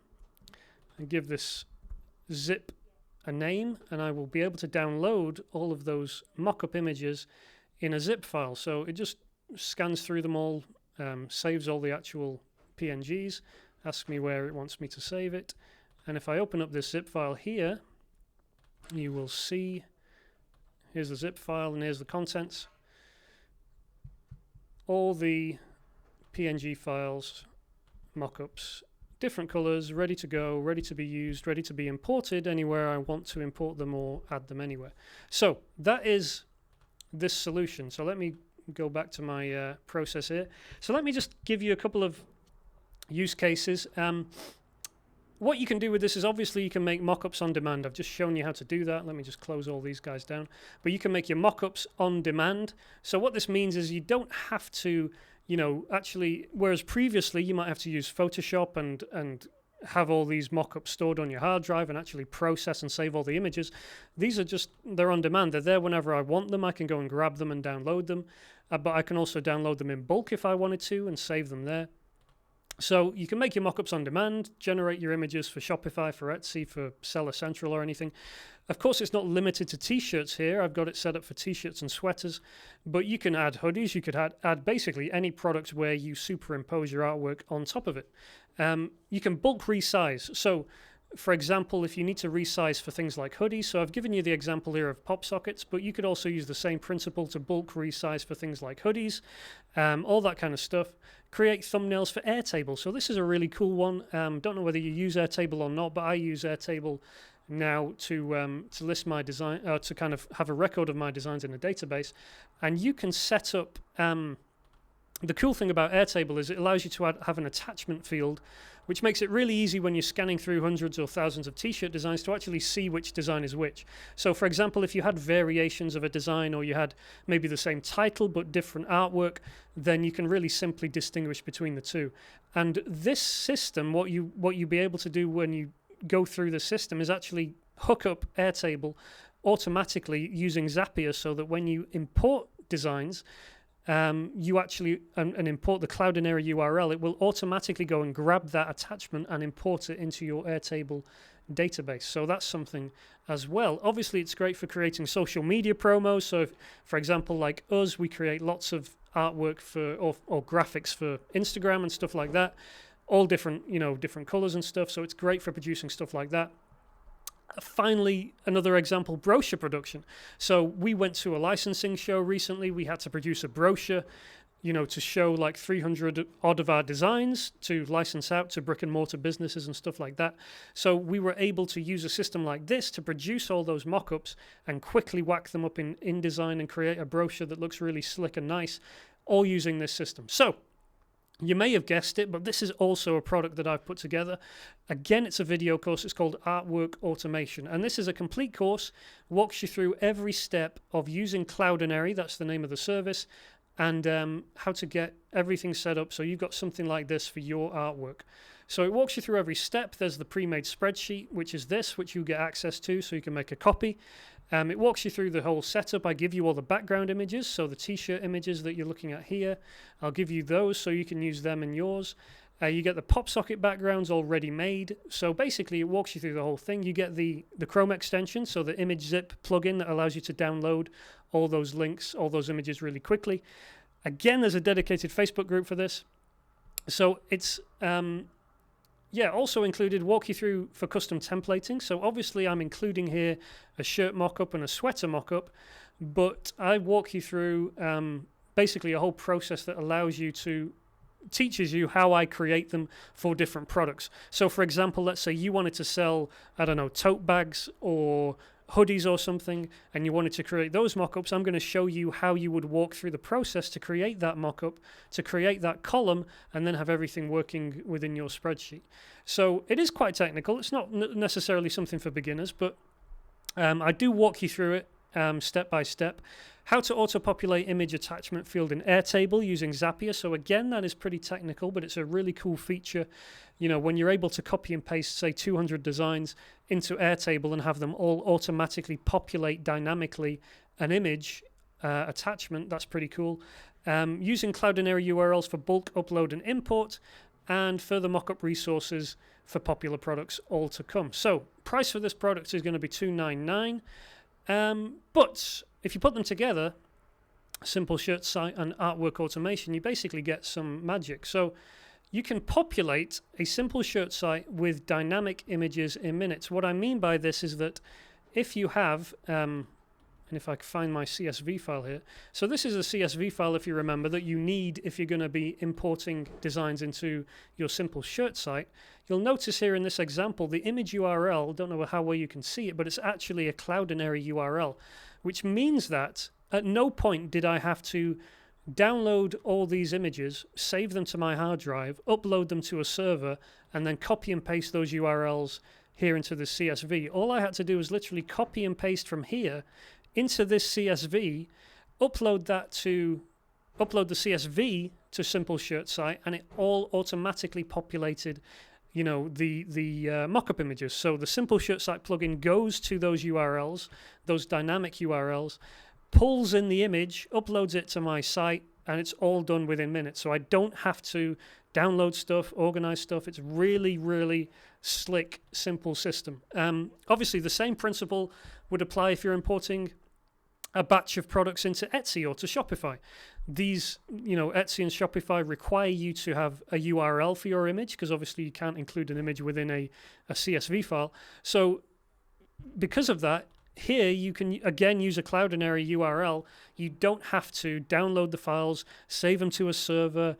and give this zip a name, and I will be able to download all of those mock-up images in a zip file. So it just scans through them all, saves all the actual PNGs, asks me where it wants me to save it. And if I open up this zip file here, you will see, here's the zip file and here's the contents. All the PNG files, mock-ups, different colors, ready to go, ready to be used, ready to be imported anywhere I want to import them or add them anywhere. So that is this solution. So let me go back to my process here. So let me just give you a couple of use cases. What you can do with this is obviously you can make mock-ups on demand. I've just shown you how to do that. Let me just close all these guys down. But you can make your mock-ups on demand. So what this means is you don't have to, actually, whereas previously you might have to use Photoshop and have all these mock-ups stored on your hard drive and actually process and save all the images. These are they're on demand. They're there whenever I want them. I can go and grab them and download them. But I can also download them in bulk if I wanted to and save them there. So you can make your mockups on demand, generate your images for Shopify, for Etsy, for Seller Central or anything. Of course, it's not limited to t-shirts here. I've got it set up for t-shirts and sweaters, but you can add hoodies. You could add basically any product where you superimpose your artwork on top of it. You can bulk resize. So, for example, if you need to resize for things like hoodies, so I've given you the example here of pop sockets, but you could also use the same principle to bulk resize for things like hoodies, all that kind of stuff. Create thumbnails for Airtable. So this is a really cool one. Don't know whether you use Airtable or not, but I use Airtable now to list my design, to kind of have a record of my designs in a database. And you can set up the cool thing about Airtable is it allows you to have an attachment field, which makes it really easy when you're scanning through hundreds or thousands of t-shirt designs to actually see which design is which. So for example, if you had variations of a design, or you had maybe the same title but different artwork, then you can really simply distinguish between the two. And this system, what you'll be able to do when you go through the system is actually hook up Airtable automatically using Zapier, so that when you import designs, you actually and import the Cloudinary URL, it will automatically go and grab that attachment and import it into your Airtable database. So that's something as well. Obviously, it's great for creating social media promos. So if, for example, like us, we create lots of artwork for or graphics for Instagram and stuff like that, all different, different colors and stuff. So it's great for producing stuff like that. Finally, another example, brochure production. So we went to a licensing show recently. We had to produce a brochure, to show like 300 odd of our designs to license out to brick and mortar businesses and stuff like that. So we were able to use a system like this to produce all those mock-ups and quickly whack them up in InDesign and create a brochure that looks really slick and nice, all using this system. So you may have guessed it, but this is also a product that I've put together. Again, it's a video course. It's called Artwork Automation. And this is a complete course, walks you through every step of using Cloudinary, that's the name of the service, and how to get everything set up so you've got something like this for your artwork. So it walks you through every step. There's the pre-made spreadsheet, which is this, which you get access to so you can make a copy. It walks you through the whole setup. I give you all the background images, so the t-shirt images that you're looking at here, I'll give you those so you can use them in yours. You get the PopSocket backgrounds already made. So basically, it walks you through the whole thing. You get the Chrome extension, so the image zip plugin that allows you to download all those links, all those images really quickly. Again, there's a dedicated Facebook group for this. So it's also included, walk you through for custom templating. So obviously I'm including here a shirt mock-up and a sweater mock-up, but I walk you through basically a whole process that teaches you how I create them for different products. So for example, let's say you wanted to sell, tote bags or hoodies or something, and you wanted to create those mock-ups. I'm going to show you how you would walk through the process to create that mock-up, to create that column, and then have everything working within your spreadsheet. So it is quite technical. It's not necessarily something for beginners, but I do walk you through it step by step. How to auto-populate image attachment field in Airtable using Zapier. So again, that is pretty technical, but it's a really cool feature. When you're able to copy and paste, say, 200 designs into Airtable and have them all automatically populate dynamically an image attachment, that's pretty cool. Using Cloudinary URLs for bulk upload and import, and further mock-up resources for popular products all to come. So price for this product is going to be $299. But if you put them together, Simple Shirt Site and Artwork Automation, you basically get some magic. So you can populate a simple shirt site with dynamic images in minutes. What I mean by this is that if you have, and if I can find my CSV file here. So this is a CSV file, if you remember, that you need if you're going to be importing designs into your simple shirt site. You'll notice here in this example, the image URL, don't know how well you can see it, but it's actually a Cloudinary URL, which means that at no point did I have to download all these images, save them to my hard drive, upload them to a server, and then copy and paste those URLs here into the CSV. All I had to do was literally copy and paste from here into this CSV, upload the CSV to Simple Shirt Site, and it all automatically populated the mock-up images. So the Simple Shirt Site plugin goes to those URLs, those dynamic URLs, pulls in the image, uploads it to my site, and it's all done within minutes. So I don't have to download stuff, organize stuff. It's really, really slick, simple system. Obviously, the same principle would apply if you're importing a batch of products into Etsy or to Shopify. These, Etsy and Shopify require you to have a URL for your image, because obviously you can't include an image within a CSV file. So because of that, here you can again use a Cloudinary URL. You don't have to download the files, save them to a server,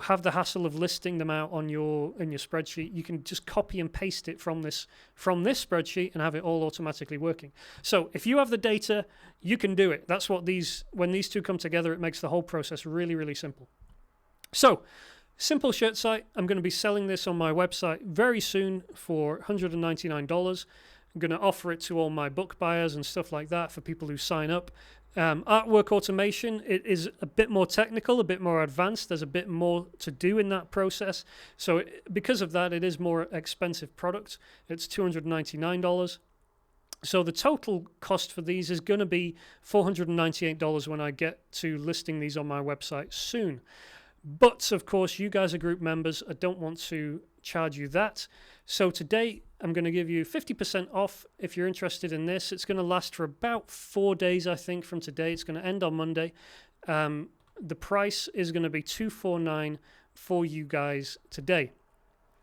have the hassle of listing them out in your spreadsheet. You can just copy and paste it from this spreadsheet and have it all automatically working. So if you have the data, you can do it. That's what when these two come together, it makes the whole process really, really simple. So, simple shirt site. I'm going to be selling this on my website very soon for $199. I'm going to offer it to all my book buyers and stuff like that for people who sign up. Artwork automation, it is a bit more technical, a bit more advanced. There's a bit more to do in that process. So because of that, it is more expensive product. It's $299. So the total cost for these is going to be $498 when I get to listing these on my website soon. But of course, you guys are group members. I don't want to charge you that. So today, I'm going to give you 50% off if you're interested in this. It's going to last for about 4 days, I think, from today. It's going to end on Monday. The price is going to be $249 for you guys today.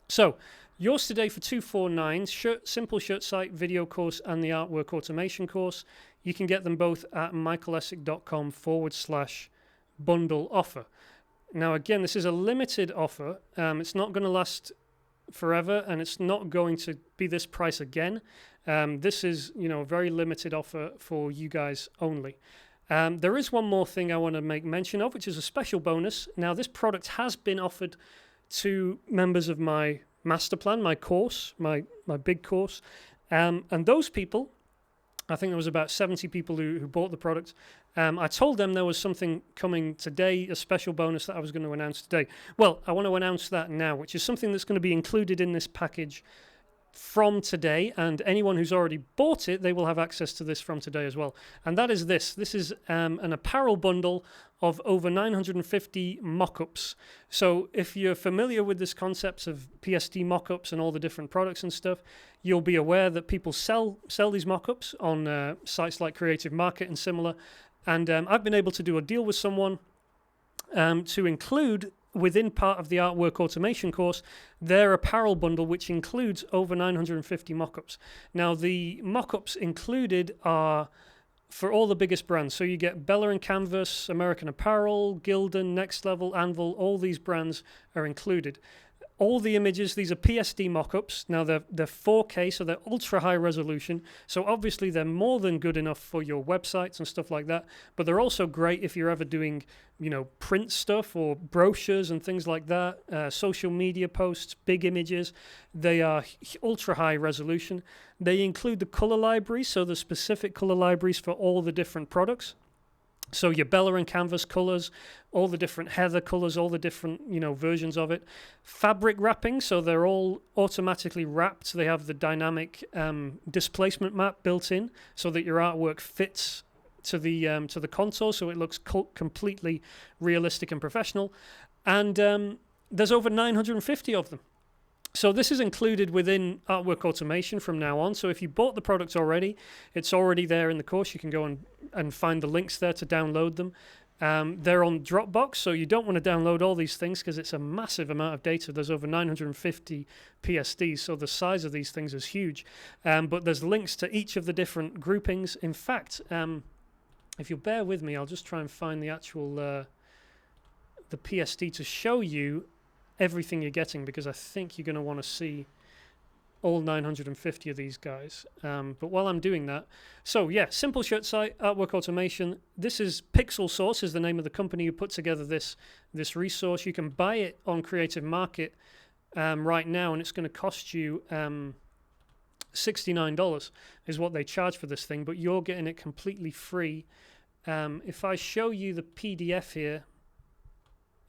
So yours today for $249, simple shirt site, video course, and the artwork automation course. You can get them both at michaelessick.com/bundle offer. Now, again, this is a limited offer. It's not going to last forever, and it's not going to be this price again. This is, a very limited offer for you guys only. There is one more thing I want to make mention of, which is a special bonus. Now, this product has been offered to members of my master plan, my course, my big course. And those people, I think there was about 70 people who bought the product. I told them there was something coming today, a special bonus that I was going to announce today. Well, I want to announce that now, which is something that's going to be included in this package from today, and anyone who's already bought it, they will have access to this from today as well. And that is this. This is an apparel bundle of over 950 mock-ups. So if you're familiar with this concept of PSD mock-ups and all the different products and stuff, you'll be aware that people sell these mock-ups on sites like Creative Market and similar. And I've been able to do a deal with someone to include within part of the artwork automation course their apparel bundle, which includes over 950 mock-ups. Now, the mock-ups included are for all the biggest brands. So you get Bella & Canvas, American Apparel, Gildan, Next Level, Anvil, all these brands are included. All the images, these are PSD mock-ups. Now, they're 4K, so they're ultra high resolution. So obviously, they're more than good enough for your websites and stuff like that. But they're also great if you're ever doing, print stuff or brochures and things like that, social media posts, big images. They are ultra high resolution. They include the color libraries, so the specific color libraries for all the different products. So your Bella & Canvas colors, all the different Heather colors, all the different, versions of it. Fabric wrapping, so they're all automatically wrapped. They have the dynamic displacement map built in so that your artwork fits to the contour, so it looks completely realistic and professional. And there's over 950 of them. So this is included within Artwork Automation from now on. So if you bought the product already, it's already there in the course. You can go and find the links there to download them. They're on Dropbox, so you don't want to download all these things because it's a massive amount of data. There's over 950 PSDs, so the size of these things is huge. But there's links to each of the different groupings. In fact, if you'll bear with me, I'll just try and find the actual the PSD to show you everything you're getting, because I think you're going to want to see all 950 of these guys. But while I'm doing that, so yeah, simple shirt site, artwork automation. This is Pixel Source, is the name of the company who put together this resource. You can buy it on Creative Market right now, and it's going to cost you $69 is what they charge for this thing, but you're getting it completely free. If I show you the PDF here,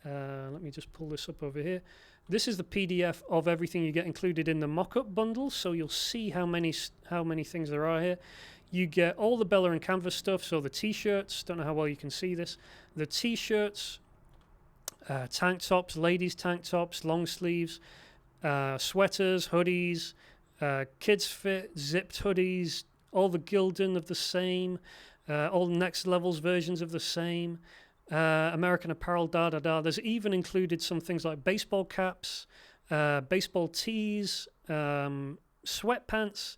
let me just pull this up over here. This is the PDF of everything you get included in the mock-up bundle, so you'll see how many things there are here. You get all the Bella & Canvas stuff, so the t-shirts, don't know how well you can see this, the t-shirts, tank tops, ladies tank tops, long sleeves, sweaters, hoodies, kids fit, zipped hoodies, all the Gildan of the same, all Next Levels versions of the same, American Apparel, There's even included some things like baseball caps, baseball tees, sweatpants,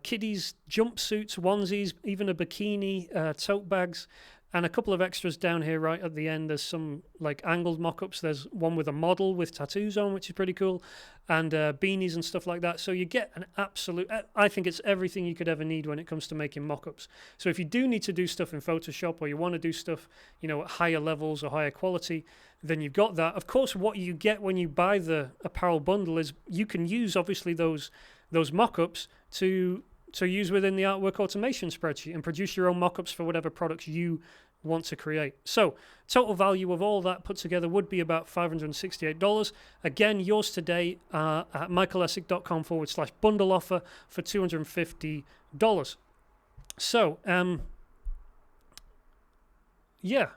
kiddies jumpsuits, onesies, even a bikini, tote bags. And a couple of extras down here right at the end. There's some like angled mock-ups. There's one with a model with tattoos on, which is pretty cool, and beanies and stuff like that. So you get an absolute, I think it's everything you could ever need when it comes to making mock-ups. So if you do need to do stuff in Photoshop, or you want to do stuff, you know, at higher levels or higher quality, then you've got that. Of course, what you get when you buy the apparel bundle is you can use obviously those mock-ups to use within the artwork automation spreadsheet and produce your own mock-ups for whatever products you want to create. So total value of all that put together would be about $568. Again, yours today at michaelessick.com/bundle offer for $250. So, yeah,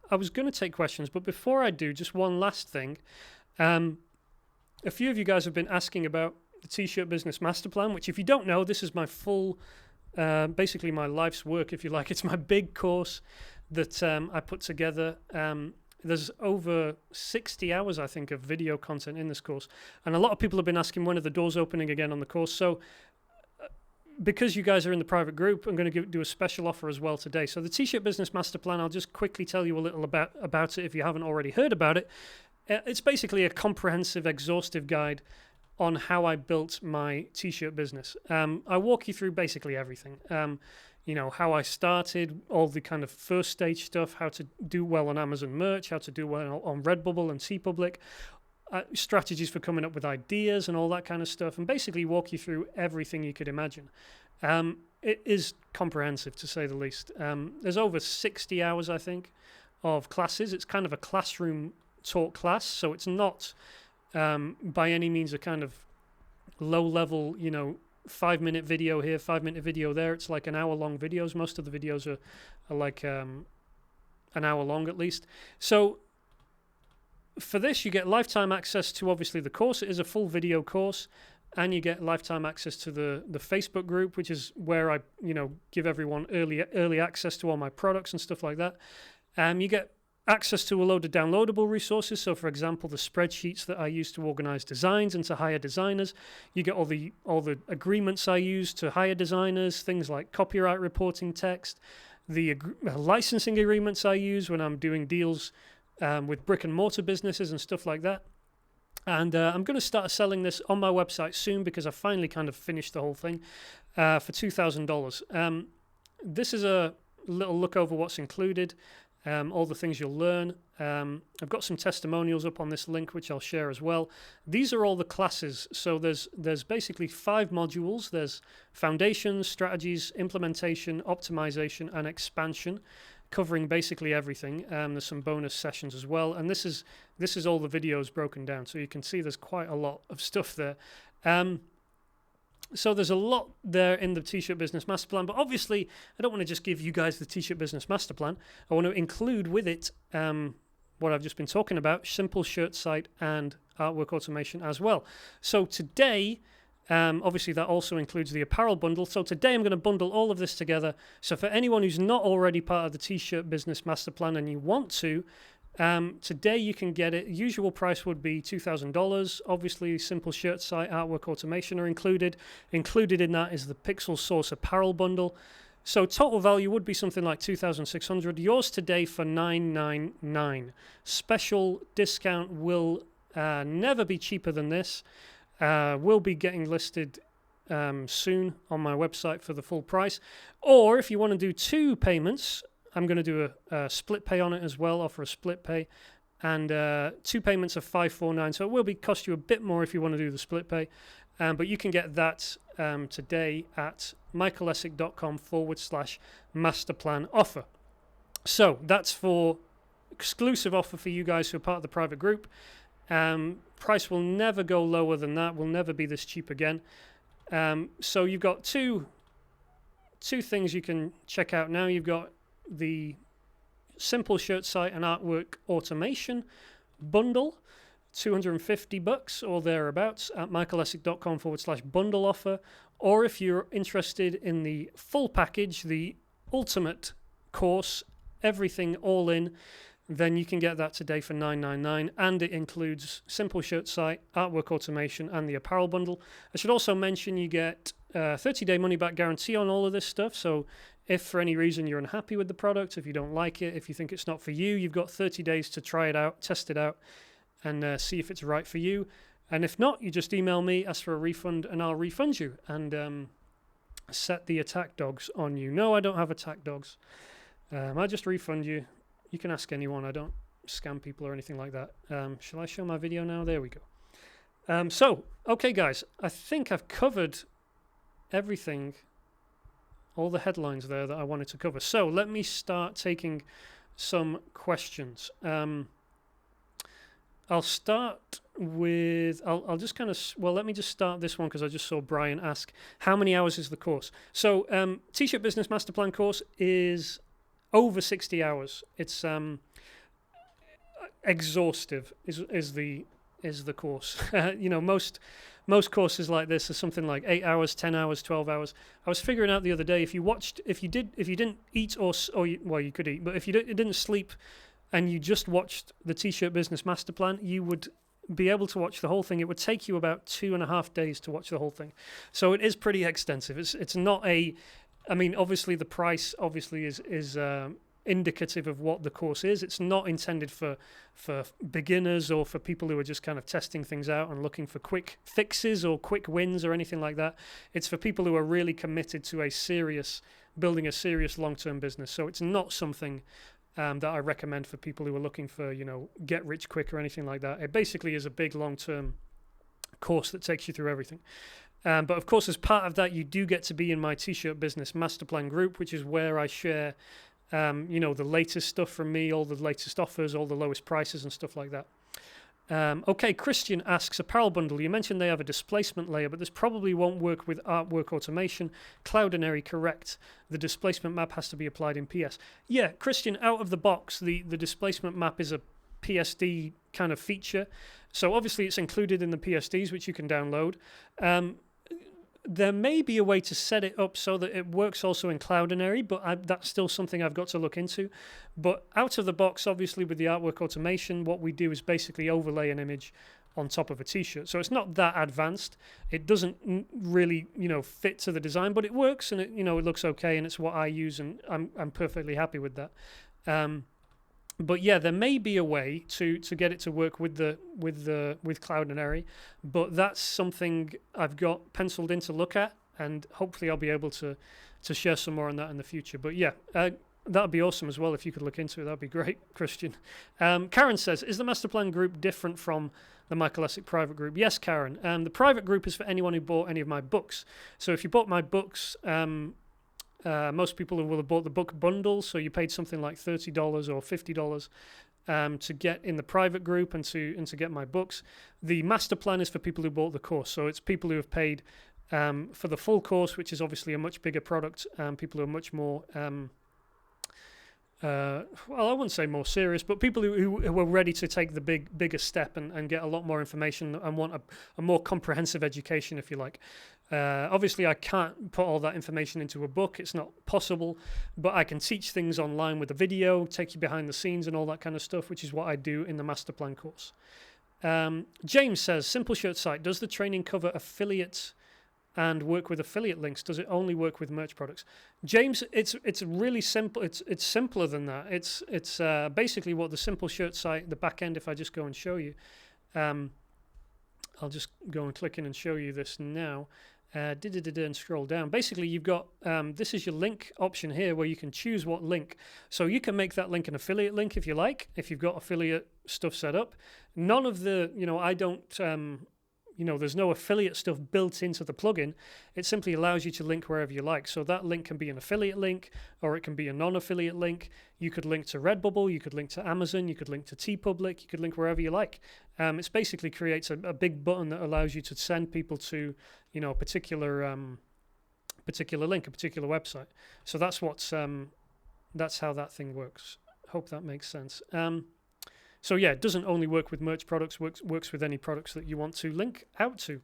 I was going to take questions, but before I do, just one last thing. A few of you guys have been asking about the T-shirt Business Master Plan, which if you don't know, this is my full, basically my life's work, if you like. It's my big course that I put together. There's over 60 hours, I think, of video content in this course. And a lot of people have been asking when are the doors opening again on the course. So because you guys are in the private group, I'm going to do a special offer as well today. So the T-shirt Business Master Plan, I'll just quickly tell you a little about it if you haven't already heard about it. It's basically a comprehensive, exhaustive guide on how I built my T-shirt business. I walk you through basically everything. You know, how I started, all the kind of first stage stuff, how to do well on Amazon merch, how to do well on Redbubble and TeePublic, strategies for coming up with ideas and all that kind of stuff, and basically walk you through everything you could imagine. It is comprehensive, to say the least. There's over 60 hours, I think, of classes. It's kind of a classroom taught class, so it's not by any means a kind of low-level, you know, 5-minute video here, 5-minute video there. It's like an hour-long videos. Most of the videos are like an hour long at least. So for this, you get lifetime access to obviously the course. It is a full video course, and you get lifetime access to the Facebook group, which is where I, you know, give everyone early access to all my products and stuff like that. You get access to a load of downloadable resources. So, for example, the spreadsheets that I use to organize designs and to hire designers. You get all the agreements I use to hire designers, things like copyright reporting text, the licensing agreements I use when I'm doing deals with brick and mortar businesses and stuff like that. And I'm going to start selling this on my website soon because I finally kind of finished the whole thing for $2,000. This is a little look over what's included. All the things you'll learn. I've got some testimonials up on this link, which I'll share as well. These are all the classes. So there's basically 5 modules. There's foundations, strategies, implementation, optimization, and expansion, covering basically everything. There's some bonus sessions as well. And this is all the videos broken down. So you can see there's quite a lot of stuff there. So there's a lot there in the T-shirt Business Master Plan, but obviously I don't want to just give you guys the T-shirt Business Master Plan. I want to include with it what I've just been talking about, simple shirt site and artwork automation as well. So today, obviously that also includes the apparel bundle. So today I'm going to bundle all of this together. So for anyone who's not already part of the T-shirt Business Master Plan and you want to, today you can get it. Usual price would be $2,000. Obviously, simple shirt site, artwork automation are included. Included in that is the Pixel Source apparel bundle. So total value would be something like $2,600. Yours today for $999. Special discount will never be cheaper than this. Will be getting listed soon on my website for the full price. Or if you want to do 2 payments, I'm going to do a split pay on it as well, offer a split pay, and 2 payments of $549. So it will cost you a bit more if you want to do the split pay, but you can get that today at michaelessick.com/masterplan offer. So that's for exclusive offer for you guys who are part of the private group. Price will never go lower than that. Will never be this cheap again. So you've got two things you can check out now. You've got the simple shirt site and artwork automation bundle, $250 or thereabouts at michaelessick.com/bundle offer. Or if you're interested in the full package, the ultimate course, everything all in, then you can get that today for $999, and it includes simple shirt site, artwork automation, and the apparel bundle. I should also mention you get 30-day money-back guarantee on all of this stuff, so If for any reason you're unhappy with the product, if you don't like it, if you think it's not for you, you've got 30 days to try it out, test it out, and see if it's right for you. And if not, you just email me, ask for a refund, and I'll refund you and set the attack dogs on you. No, I don't have attack dogs. I just refund you. You can ask anyone. I don't scam people or anything like that. Shall I show my video now? There we go. So, okay, guys, I think I've covered everything, all the headlines there that I wanted to cover. So let me start taking some questions. I'll start with, I'll just kind of, well, let me just start this one because I just saw Brian ask, how many hours is the course? So T-Shirt Business Master Plan course is over 60 hours. It's exhaustive is the course. You know, most courses like this are something like 8 hours, 10 hours, 12 hours. I was figuring out the other day, if you didn't eat well, you could eat, but if you didn't sleep and you just watched the T-Shirt Business Master Plan, you would be able to watch the whole thing. It would take you about 2.5 days to watch the whole thing. So it is pretty extensive. It's not I mean, obviously the price obviously is indicative of what the course is. It's not intended for beginners or for people who are just kind of testing things out and looking for quick fixes or quick wins or anything like that. It's for people who are really committed to building a serious long-term business. So it's not something that I recommend for people who are looking for, you know, get rich quick or anything like that. It basically is a big long-term course that takes you through everything. But of course, as part of that, you do get to be in my T-Shirt Business Master Plan group, which is where I share, you know, the latest stuff from me, all the latest offers, all the lowest prices and stuff like that. Okay, Christian asks, Apparel Bundle, you mentioned they have a displacement layer, but this probably won't work with artwork automation. Cloudinary, correct. The displacement map has to be applied in PS. Yeah, Christian, out of the box, the displacement map is a PSD kind of feature. So obviously it's included in the PSDs, which you can download. There may be a way to set it up so that it works also in Cloudinary, but that's still something I've got to look into. But out of the box, obviously, with the artwork automation, what we do is basically overlay an image on top of a T-shirt. So it's not that advanced. It doesn't really, you know, fit to the design, but it works and it, you know, it looks okay, and it's what I use, and I'm perfectly happy with that. But yeah, there may be a way to get it to work with Cloudinary, but that's something I've got penciled in to look at, and hopefully I'll be able to share some more on that in the future. But yeah, that'd be awesome as well if you could look into it. That'd be great, Christian. Karen says, is the Master Plan group different from the Michael Essick private group? Yes, Karen. The private group is for anyone who bought any of my books. So if you bought my books, most people will have bought the book bundle, so you paid something like $30 or $50 to get in the private group and to get my books. The Master Plan is for people who bought the course, so it's people who have paid for the full course, which is obviously a much bigger product. People who are much more, well, I wouldn't say more serious, but people who are ready to take the bigger step and get a lot more information and want a more comprehensive education, if you like. Obviously, I can't put all that information into a book. It's not possible, but I can teach things online with a video, take you behind the scenes and all that kind of stuff, which is what I do in the Master Plan course. James says, Simple Shirt site, does the training cover affiliates and work with affiliate links? Does it only work with merch products? James, it's really simple. It's simpler than that. It's basically what the Simple Shirt site, the back end, if I just go and show you, I'll just go and click in and show you this now. And scroll down. Basically, you've got this is your link option here where you can choose what link. So you can make that link an affiliate link if you like, if you've got affiliate stuff set up. None of the, I don't, there's no affiliate stuff built into the plugin. It simply allows you to link wherever you like. So that link can be an affiliate link, or it can be a non-affiliate link. You could link to Redbubble, you could link to Amazon, you could link to TeePublic, you could link wherever you like. It's basically creates a big button that allows you to send people to, a particular link, a particular website. So that's that's how that thing works. Hope that makes sense. So yeah, it doesn't only work with merch products, works with any products that you want to link out to.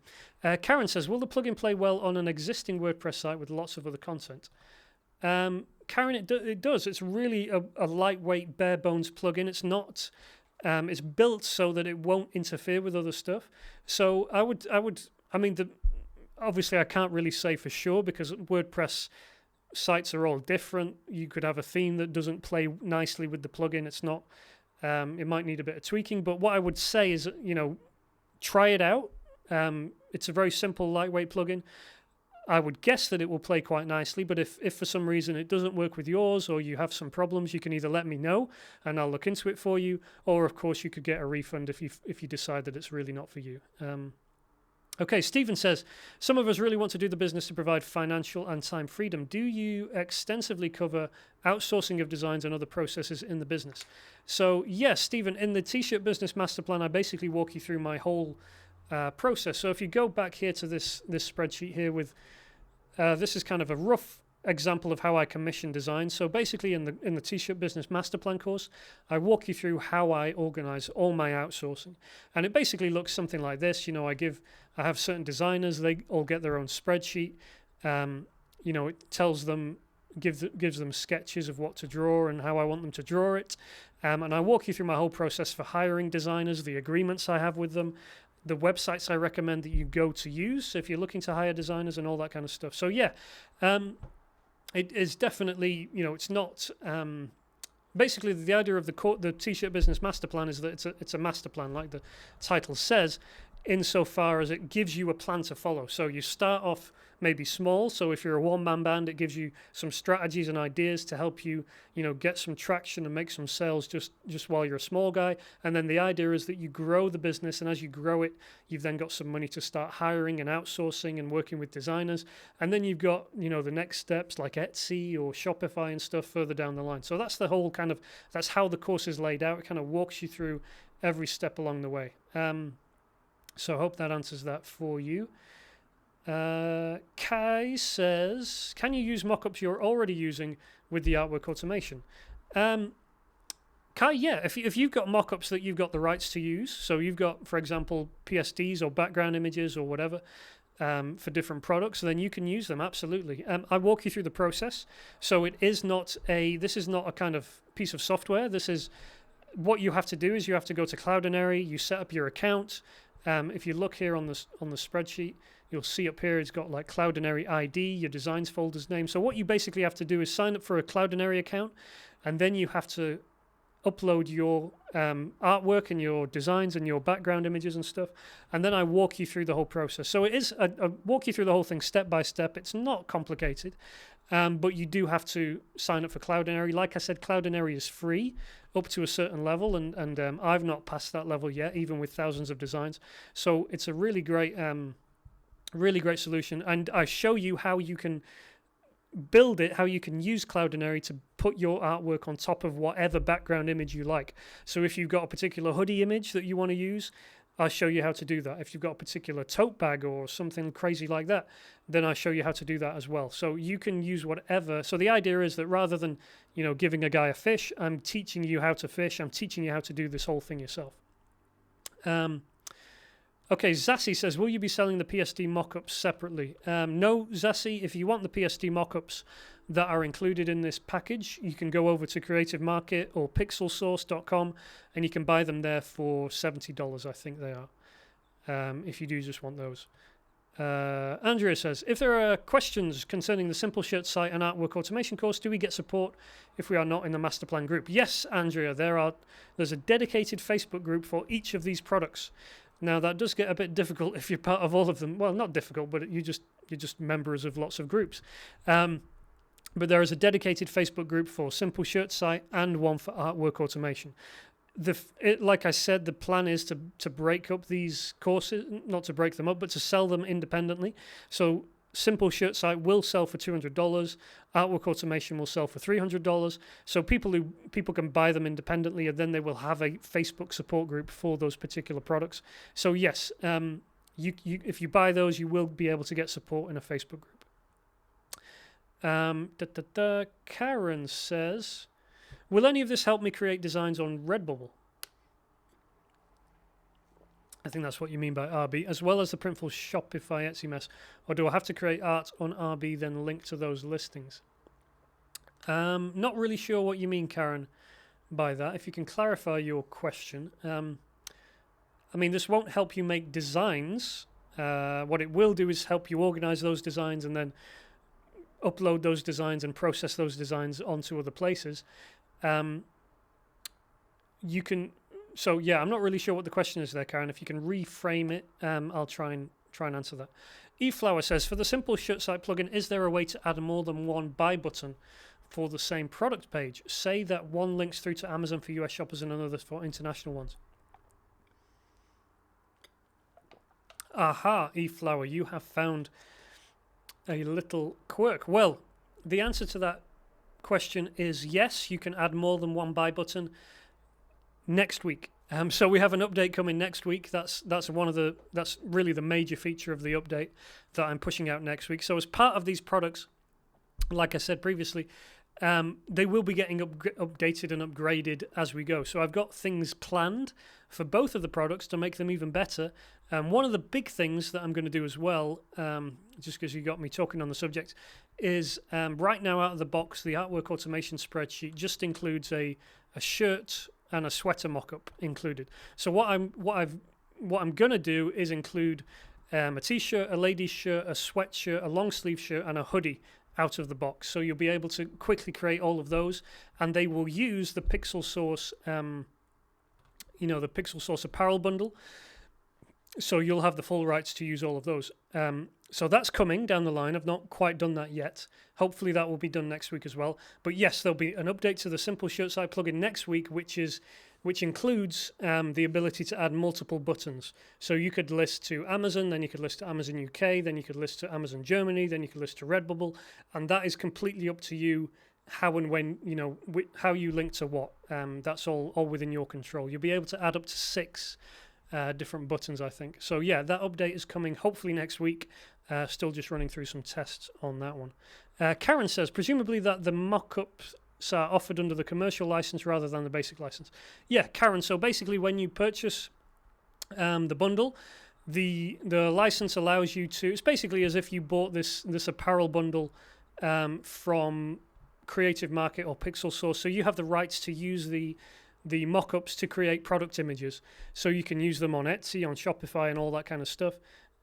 Karen says, will the plugin play well on an existing WordPress site with lots of other content? Karen, it does. It's really a lightweight, bare bones plugin. It's not. It's built so that it won't interfere with other stuff. So obviously I can't really say for sure because WordPress sites are all different. You could have a theme that doesn't play nicely with the plugin. It's not. It might need a bit of tweaking. But what I would say is, try it out. It's a very simple, lightweight plugin. I would guess that it will play quite nicely, but if for some reason it doesn't work with yours or you have some problems, you can either let me know and I'll look into it for you, or of course you could get a refund if you decide that it's really not for you. Okay, Stephen says, some of us really want to do the business to provide financial and time freedom. Do you extensively cover outsourcing of designs and other processes in the business? So yes, Stephen, in the T-shirt business master plan, I basically walk you through my whole process. So if you go back here to this spreadsheet here with this is kind of a rough example of how I commission designs. So basically in the T-shirt business master plan course, I walk you through how I organize all my outsourcing, and it basically looks something like this. I have certain designers, they all get their own spreadsheet. It tells them, gives them sketches of what to draw and how I want them to draw it, and I walk you through my whole process for hiring designers, the agreements I have with them, the websites I recommend that you go to use if you're looking to hire designers, and all that kind of stuff. So yeah, it is definitely, it's not. Basically, the idea of the T-shirt business master plan is that it's a master plan, like the title says, insofar as it gives you a plan to follow. So you start off maybe small. So if you're a one-man band, it gives you some strategies and ideas to help you, get some traction and make some sales just while you're a small guy. And then the idea is that you grow the business, and as you grow it, you've then got some money to start hiring and outsourcing and working with designers. And then you've got, the next steps like Etsy or Shopify and stuff further down the line. So that's the whole that's how the course is laid out. It kind of walks you through every step along the way. So I hope that answers that for you. Kai says, can you use mockups you're already using with the artwork automation? Kai, yeah, if you've got mockups that you've got the rights to use, so you've got, for example, PSDs or background images or whatever for different products, then you can use them, absolutely. I walk you through the process. So this is not a kind of piece of software. This is what you have to do is you have to go to Cloudinary, you set up your account. If you look here on the spreadsheet, you'll see up here it's got like Cloudinary ID, your designs folder's name. So what you basically have to do is sign up for a Cloudinary account, and then you have to upload your artwork and your designs and your background images and stuff. And then I walk you through the whole process. So it is I walk you through the whole thing step by step. It's not complicated, but you do have to sign up for Cloudinary. Like I said, Cloudinary is free up to a certain level, and I've not passed that level yet, even with thousands of designs. So it's a really great solution, and I show you how you can build it, how you can use Cloudinary to put your artwork on top of whatever background image you like. So if you've got a particular hoodie image that you want to use, I'll show you how to do that. If you've got a particular tote bag or something crazy like that, then I'll show you how to do that as well. So you can use whatever. So the idea is that rather than, giving a guy a fish, I'm teaching you how to fish. I'm teaching you how to do this whole thing yourself. Okay, Zassi says, will you be selling the PSD mockups separately? No, Zassi, if you want the PSD mockups that are included in this package, you can go over to Creative Market or pixelsource.com and you can buy them there for $70, I think they are, if you do just want those. Andrea says, if there are questions concerning the Simple Shirt site and artwork automation course, do we get support if we are not in the master plan group? Yes, Andrea, there's a dedicated Facebook group for each of these products. Now that does get a bit difficult if you're part of all of them. Well, not difficult, but you're just members of lots of groups. But there is a dedicated Facebook group for Simple Shirt site and one for artwork automation. Like I said, the plan is to break up these courses, not to break them up, but to sell them independently. So Simple Shirt site will sell for $200. Artwork automation will sell for $300. So people can buy them independently, and then they will have a Facebook support group for those particular products. So yes, if you buy those, you will be able to get support in a Facebook group. Karen says, will any of this help me create designs on Redbubble? I think that's what you mean by RB, as well as the Printful Shopify Etsy mess. Or do I have to create art on RB, then link to those listings? Not really sure what you mean, Karen, by that. If you can clarify your question. This won't help you make designs. What it will do is help you organize those designs and then upload those designs and process those designs onto other places. You can. So yeah, I'm not really sure what the question is there, Karen. If you can reframe it, I'll try and answer that. eFlower says, for the simple shirt site plugin, is there a way to add more than one buy button for the same product page? Say that one links through to Amazon for US shoppers and another for international ones. Aha, eFlower, you have found a little quirk. Well, the answer to that question is yes, you can add more than one buy button next week. So we have an update coming next week. That's really the major feature of the update that I'm pushing out next week. So as part of these products, like I said previously, they will be getting updated and upgraded as we go. So I've got things planned for both of the products to make them even better. One of the big things that I'm going to do as well, just because you got me talking on the subject, is right now out of the box, the Artwork Automation spreadsheet just includes a shirt and a sweater mock-up included. So what I'm going to do is include a t-shirt, a lady's shirt, a sweatshirt, a long sleeve shirt, and a hoodie out of the box. So you'll be able to quickly create all of those, and they will use the Pixel Source, the Pixel Source apparel bundle. So you'll have the full rights to use all of those. So that's coming down the line. I've not quite done that yet. Hopefully that will be done next week as well. But yes, there'll be an update to the Simple Shirt Site plugin next week, which includes the ability to add multiple buttons. So you could list to Amazon, then you could list to Amazon UK, then you could list to Amazon Germany, then you could list to Redbubble, and that is completely up to you how and when, how you link to what. That's all within your control. You'll be able to add up to 6 different buttons, I think. So yeah, that update is coming hopefully next week. Still just running through some tests on that one. Karen says, presumably that the mock-ups are offered under the commercial license rather than the basic license. Yeah, Karen, so basically when you purchase the bundle, the license allows you to, it's basically as if you bought this apparel bundle from Creative Market or Pixel Source, so you have the rights to use the mock-ups to create product images. So you can use them on Etsy, on Shopify, and all that kind of stuff.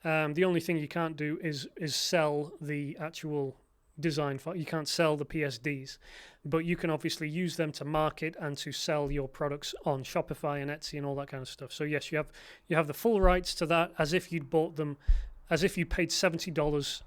The only thing you can't do is sell the actual design file. You can't sell the PSDs, but you can obviously use them to market and to sell your products on Shopify and Etsy and all that kind of stuff. So yes, you have the full rights to that as if you'd bought them, as if you paid $70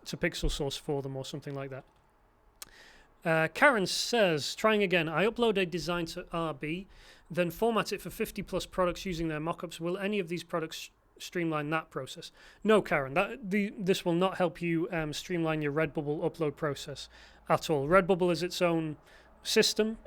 to Pixel Source for them or something like that. Karen says, trying again, I upload a design to RB, then format it for 50 plus products using their mockups. Will any of these products streamline that process? No, Karen, this will not help you streamline your Redbubble upload process at all. Redbubble is its own system.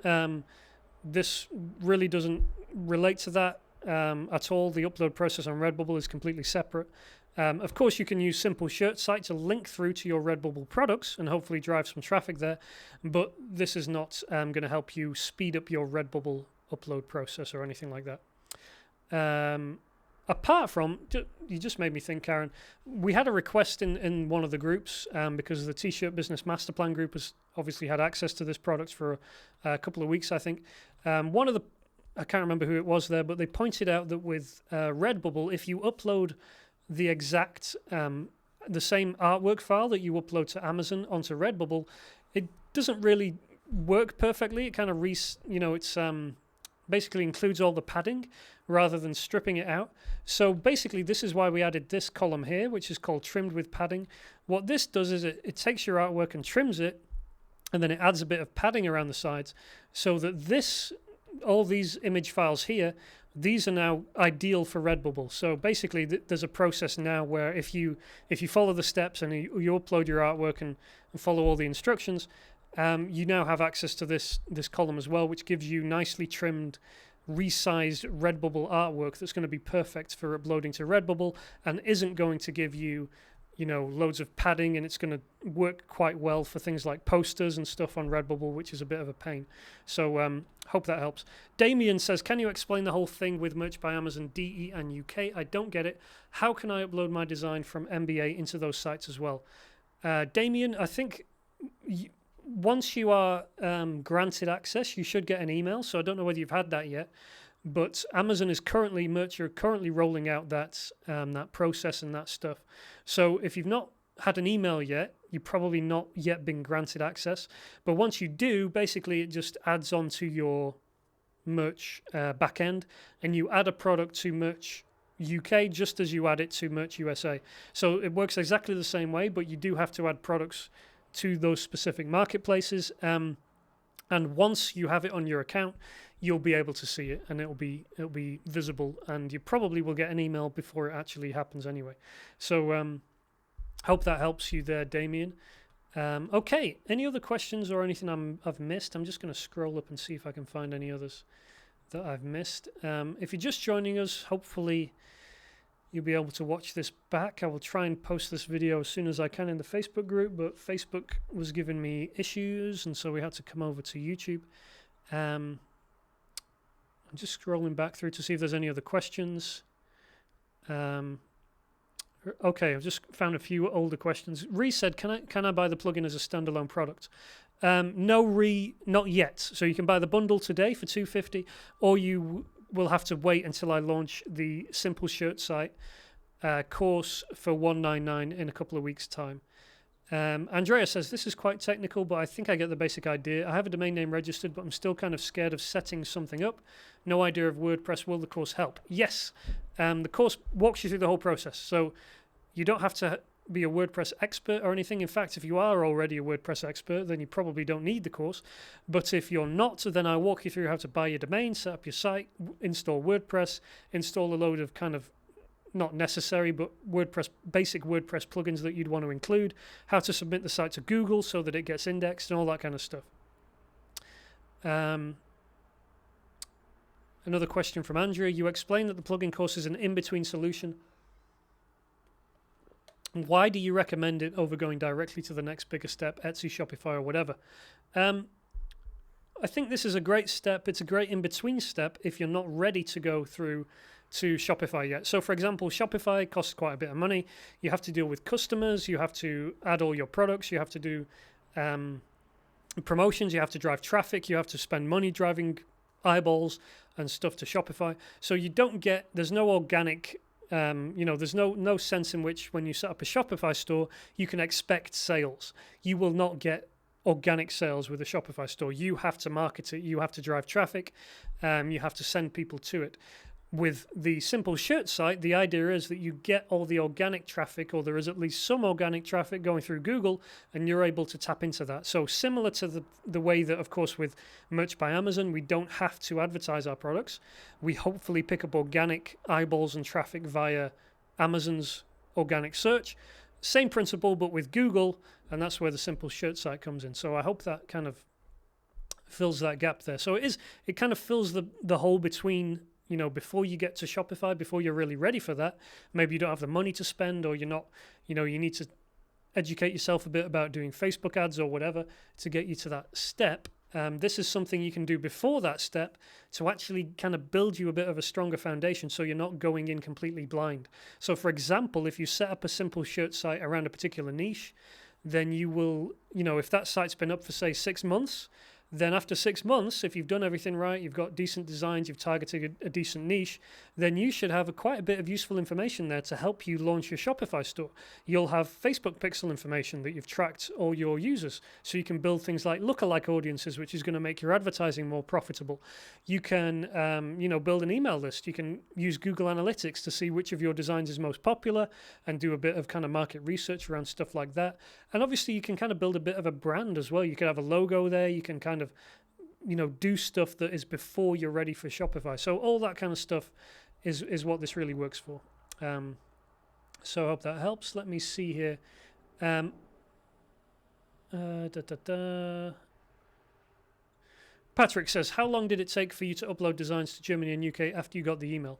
This really doesn't relate to that at all. The upload process on Redbubble is completely separate. Of course, you can use Simple Shirt Site to link through to your Redbubble products and hopefully drive some traffic there, but this is not going to help you speed up your Redbubble upload process or anything like that. Apart from, you just made me think, Karen, we had a request in one of the groups because the T-Shirt Business Master Plan group has obviously had access to this product for a couple of weeks, I think. I can't remember who it was there, but they pointed out that with Redbubble, if you upload the exact, the same artwork file that you upload to Amazon onto Redbubble, it doesn't really work perfectly. It kind of, it's basically includes all the padding rather than stripping it out. So basically this is why we added this column here, which is called trimmed with padding. What this does is it takes your artwork and trims it, and then it adds a bit of padding around the sides so that all these image files here, these are now ideal for Redbubble. So basically there's a process now where if you follow the steps and you upload your artwork and follow all the instructions, you now have access to this column as well, which gives you nicely trimmed, resized Redbubble artwork that's going to be perfect for uploading to Redbubble and isn't going to give you, loads of padding, and it's going to work quite well for things like posters and stuff on Redbubble, which is a bit of a pain. So hope that helps. Damien says, can you explain the whole thing with Merch by Amazon DE and UK? I don't get it. How can I upload my design from MBA into those sites as well? Damien, I think once you are granted access, you should get an email. So I don't know whether you've had that yet, but Amazon is currently rolling out that process and that stuff. So if you've not had an email yet, you've probably not yet been granted access. But once you do, basically it just adds on to your Merch backend, and you add a product to Merch UK just as you add it to Merch USA. So it works exactly the same way, but you do have to add products to those specific marketplaces. And once you have it on your account, you'll be able to see it, and it'll be visible, and you probably will get an email before it actually happens anyway. So hope that helps you there, Damien. Okay, any other questions or anything I've missed? I'm just going to scroll up and see if I can find any others that I've missed. If you're just joining us, hopefully you'll be able to watch this back. I will try and post this video as soon as I can in the Facebook group, but Facebook was giving me issues, and so we had to come over to YouTube. I'm just scrolling back through to see if there's any other questions. Okay, I've just found a few older questions. Ree said, can I buy the plugin as a standalone product? No, Ree, not yet. So you can buy the bundle today for $250, or you will have to wait until I launch the Simple Shirt Site course for $199 in a couple of weeks' time. Andrea says, this is quite technical, but I think I get the basic idea. I have a domain name registered, but I'm still kind of scared of setting something up. No idea of WordPress. Will the course help? Yes. The course walks you through the whole process. So you don't have to be a WordPress expert or anything. In fact, if you are already a WordPress expert, then you probably don't need the course. But if you're not, then I walk you through how to buy your domain, set up your site, install WordPress, install a load of kind of not necessary, but basic WordPress plugins that you'd want to include, how to submit the site to Google so that it gets indexed, and all that kind of stuff. Another question from Andrea. You explained that the plugin course is an in-between solution. Why do you recommend it over going directly to the next bigger step, Etsy, Shopify, or whatever? I think this is a great step. It's a great in-between step if you're not ready to go through to Shopify yet. So for example, Shopify costs quite a bit of money. You have to deal with customers. You have to add all your products. You have to do promotions. You have to drive traffic. You have to spend money driving eyeballs and stuff to Shopify. So you don't get, there's no organic, there's no sense in which when you set up a Shopify store, you can expect sales. You will not get organic sales with a Shopify store. You have to market it. You have to drive traffic. You have to send people to it. With the Simple Shirt site, the idea is that you get all the organic traffic, or there is at least some organic traffic going through Google, and you're able to tap into that. So similar to the way that, of course, with Merch by Amazon, we don't have to advertise our products. We hopefully pick up organic eyeballs and traffic via Amazon's organic search. Same principle, but with Google, and that's where the Simple Shirt site comes in. So I hope that kind of fills that gap there. So it kind of fills the hole between, before you get to Shopify, before you're really ready for that. Maybe you don't have the money to spend, or you're not, you need to educate yourself a bit about doing Facebook ads or whatever to get you to that step. This is something you can do before that step to actually kind of build you a bit of a stronger foundation, so you're not going in completely blind. So for example, if you set up a Simple Shirt site around a particular niche, then you will, if that site's been up for say 6 months, then after 6 months, if you've done everything right, you've got decent designs, you've targeted a decent niche, then you should have quite a bit of useful information there to help you launch your Shopify store. You'll have Facebook pixel information that you've tracked all your users, so you can build things like lookalike audiences, which is going to make your advertising more profitable. You can, build an email list. You can use Google Analytics to see which of your designs is most popular and do a bit of kind of market research around stuff like that. And obviously, you can kind of build a bit of a brand as well. You could have a logo there. You can kind of do stuff that is before you're ready for Shopify. So all that kind of stuff is what this really works for. So I hope that helps. Let me see here. Patrick says, how long did it take for you to upload designs to Germany and UK after you got the email?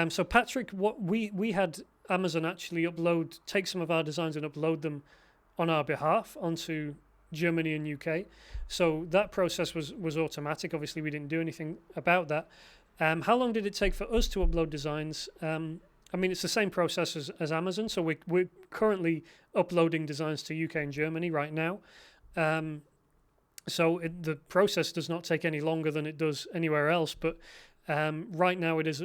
So Patrick, what we had Amazon actually take some of our designs and upload them on our behalf onto Germany and UK. So that process was automatic. Obviously, we didn't do anything about that. How long did it take for us to upload designs? It's the same process as Amazon. So we're currently uploading designs to UK and Germany right now. So the process does not take any longer than it does anywhere else. But right now it is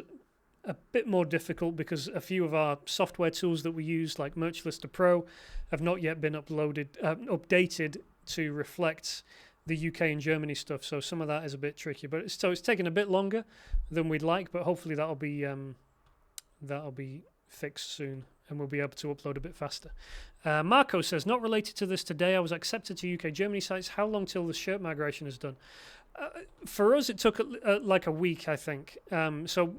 a bit more difficult because a few of our software tools that we use, like Merchlister Pro, have not yet been updated to reflect the UK and Germany stuff. So some of that is a bit tricky, but it's taken a bit longer than we'd like. But hopefully that'll be fixed soon, and we'll be able to upload a bit faster. Marco says, not related to this today. I was accepted to UK Germany sites. How long till the shirt migration is done? For us, it took like a week, I think. So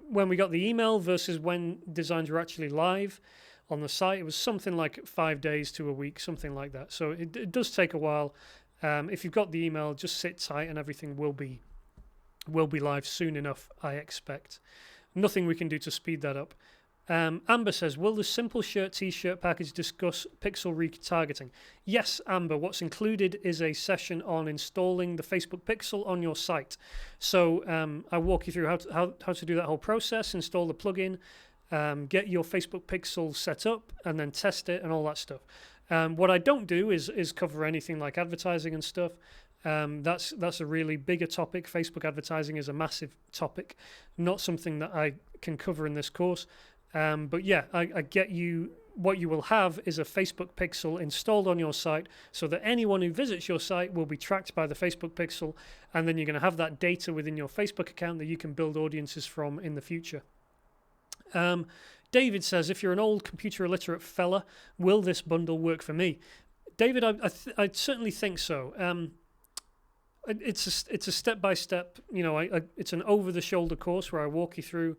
when we got the email versus when designs were actually live on the site, it was something like 5 days to a week, something like that. So it does take a while. If you've got the email, just sit tight and everything will be live soon enough, I expect. Nothing we can do to speed that up. Amber says, will the Simple Shirt t-shirt package discuss pixel retargeting? Yes, Amber. What's included is a session on installing the Facebook Pixel on your site. So I walk you through how to do that whole process, install the plugin, get your Facebook Pixel set up, and then test it and all that stuff. What I don't do is cover anything like advertising and stuff. That's a really bigger topic. Facebook advertising is a massive topic, not something that I can cover in this course. But yeah, I get you. What you will have is a Facebook Pixel installed on your site so that anyone who visits your site will be tracked by the Facebook Pixel, and then you're going to have that data within your Facebook account that you can build audiences from in the future. David says, if you're an old computer illiterate fella, will this bundle work for me? David, I certainly think so. It's a step-by-step, it's an over-the-shoulder course where I walk you through,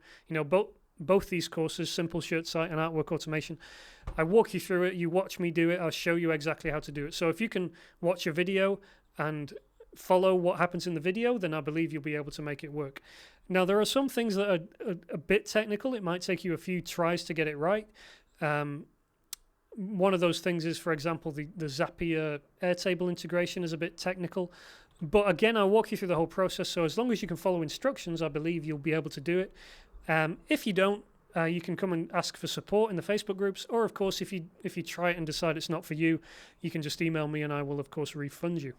both these courses, Simple Shirt Site and Artwork Automation. I walk you through it, you watch me do it, I'll show you exactly how to do it. So if you can watch a video and follow what happens in the video, then I believe you'll be able to make it work. Now, there are some things that are a bit technical. It might take you a few tries to get it right. One of those things is, for example, the Zapier Airtable integration is a bit technical. But again, I'll walk you through the whole process. So as long as you can follow instructions, I believe you'll be able to do it. If you don't, you can come and ask for support in the Facebook groups. Or, of course, if you try it and decide it's not for you, you can just email me and I will, of course, refund you.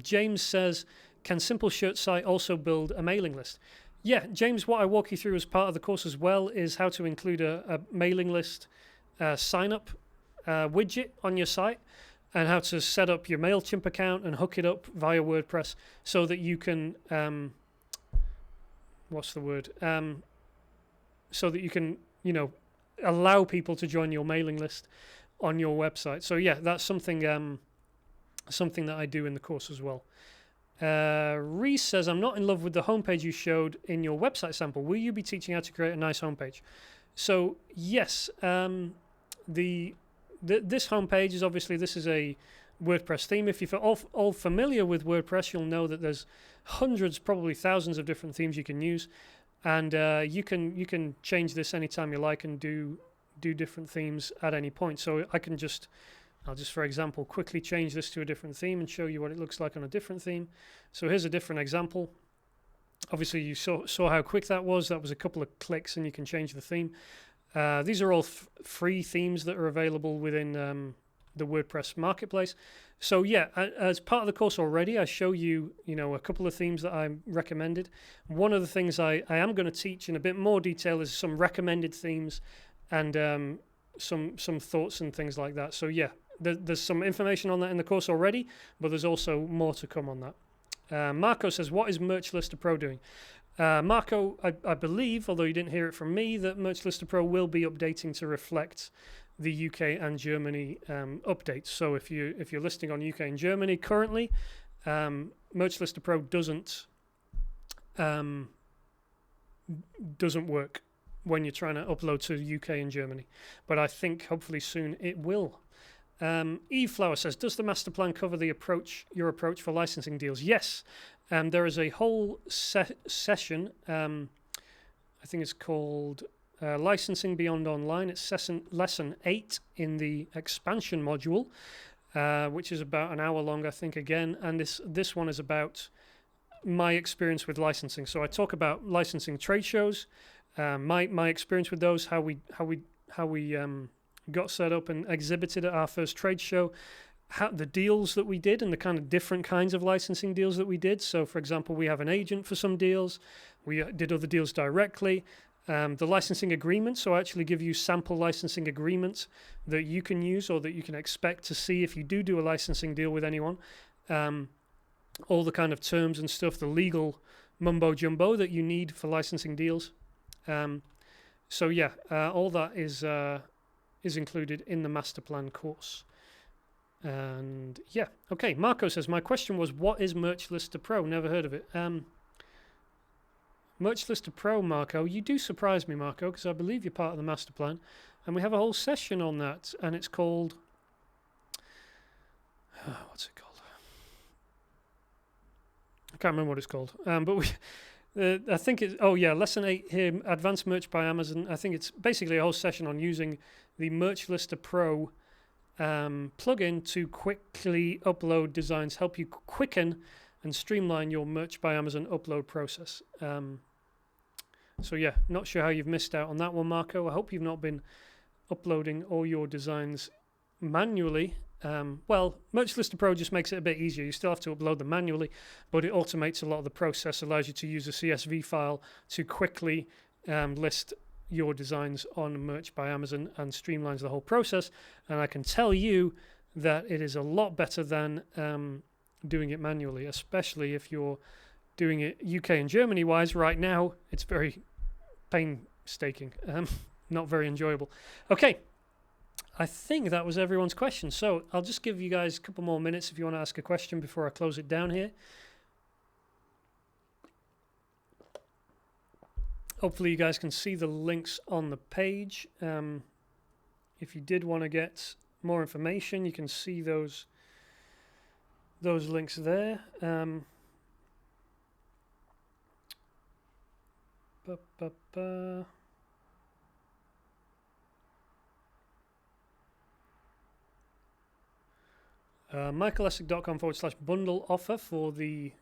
James says, can Simple Shirt Site also build a mailing list? Yeah, James, what I walk you through as part of the course as well is how to include a mailing list sign-up widget on your site, and how to set up your MailChimp account and hook it up via WordPress so that you can, so that you can, allow people to join your mailing list on your website. So yeah, that's something that I do in the course as well. Reese says, I'm not in love with the homepage you showed in your website sample. Will you be teaching how to create a nice homepage? So yes, this homepage is obviously, this is a WordPress theme. If you're all familiar with WordPress, you'll know that there's hundreds, probably thousands of different themes you can use, and you can change this anytime you like and do different themes at any point. So I'll just, for example, quickly change this to a different theme and show you what it looks like on a different theme. So here's a different example. Obviously, you saw how quick that was. That was a couple of clicks and you can change the theme. These are all free themes that are available within the WordPress marketplace. So yeah, as part of the course already, I show you, a couple of themes that I recommended. One of the things I am going to teach in a bit more detail is some recommended themes and some thoughts and things like that. So yeah, there's some information on that in the course already, but there's also more to come on that. Marco says, what is Merchlister Pro doing? Marco, I believe, although you didn't hear it from me, that Merchlister Pro will be updating to reflect the UK and Germany updates. So if you're listing on UK and Germany currently, Merchlister Pro doesn't work when you're trying to upload to UK and Germany. But I think hopefully soon it will. Eve Flower says, does the master plan cover your approach for licensing deals? Yes. There is a whole session, I think it's called Licensing Beyond Online. It's lesson 8 in the expansion module, which is about an hour long, I think, again. And this one is about my experience with licensing. So I talk about licensing trade shows, my experience with those, how we got set up and exhibited at our first trade show, the deals that we did and the kind of different kinds of licensing deals that we did. So, for example, we have an agent for some deals. We did other deals directly. The licensing agreements, so I actually give you sample licensing agreements that you can use or that you can expect to see if you do a licensing deal with anyone. All the kind of terms and stuff, the legal mumbo jumbo that you need for licensing deals. So yeah, all that is included in the master plan course. And yeah, okay. Marco says, my question was, what is Merch Lister Pro? Never heard of it. Merch Lister Pro, Marco, you do surprise me, Marco, because I believe you're part of the master plan, and we have a whole session on that, and it's called, what's it called? I can't remember what it's called, but we, I think it's, oh yeah, lesson 8 here, Advanced Merch by Amazon. I think it's basically a whole session on using the Merch Lister Pro plugin to quickly upload designs, help you quicken and streamline your Merch by Amazon upload process. So yeah, not sure how you've missed out on that one, Marco. I hope you've not been uploading all your designs manually. Well, Merch Lister Pro just makes it a bit easier. You still have to upload them manually, but it automates a lot of the process, allows you to use a CSV file to quickly list your designs on Merch by Amazon and streamlines the whole process. And I can tell you that it is a lot better than doing it manually, especially if you're doing it UK and Germany wise. Right now, it's very painstaking, not very enjoyable. Okay. I think that was everyone's question. So I'll just give you guys a couple more minutes if you want to ask a question before I close it down here. Hopefully you guys can see the links on the page. If you did want to get more information, you can see those links there. michaelessick.com/bundle offer for the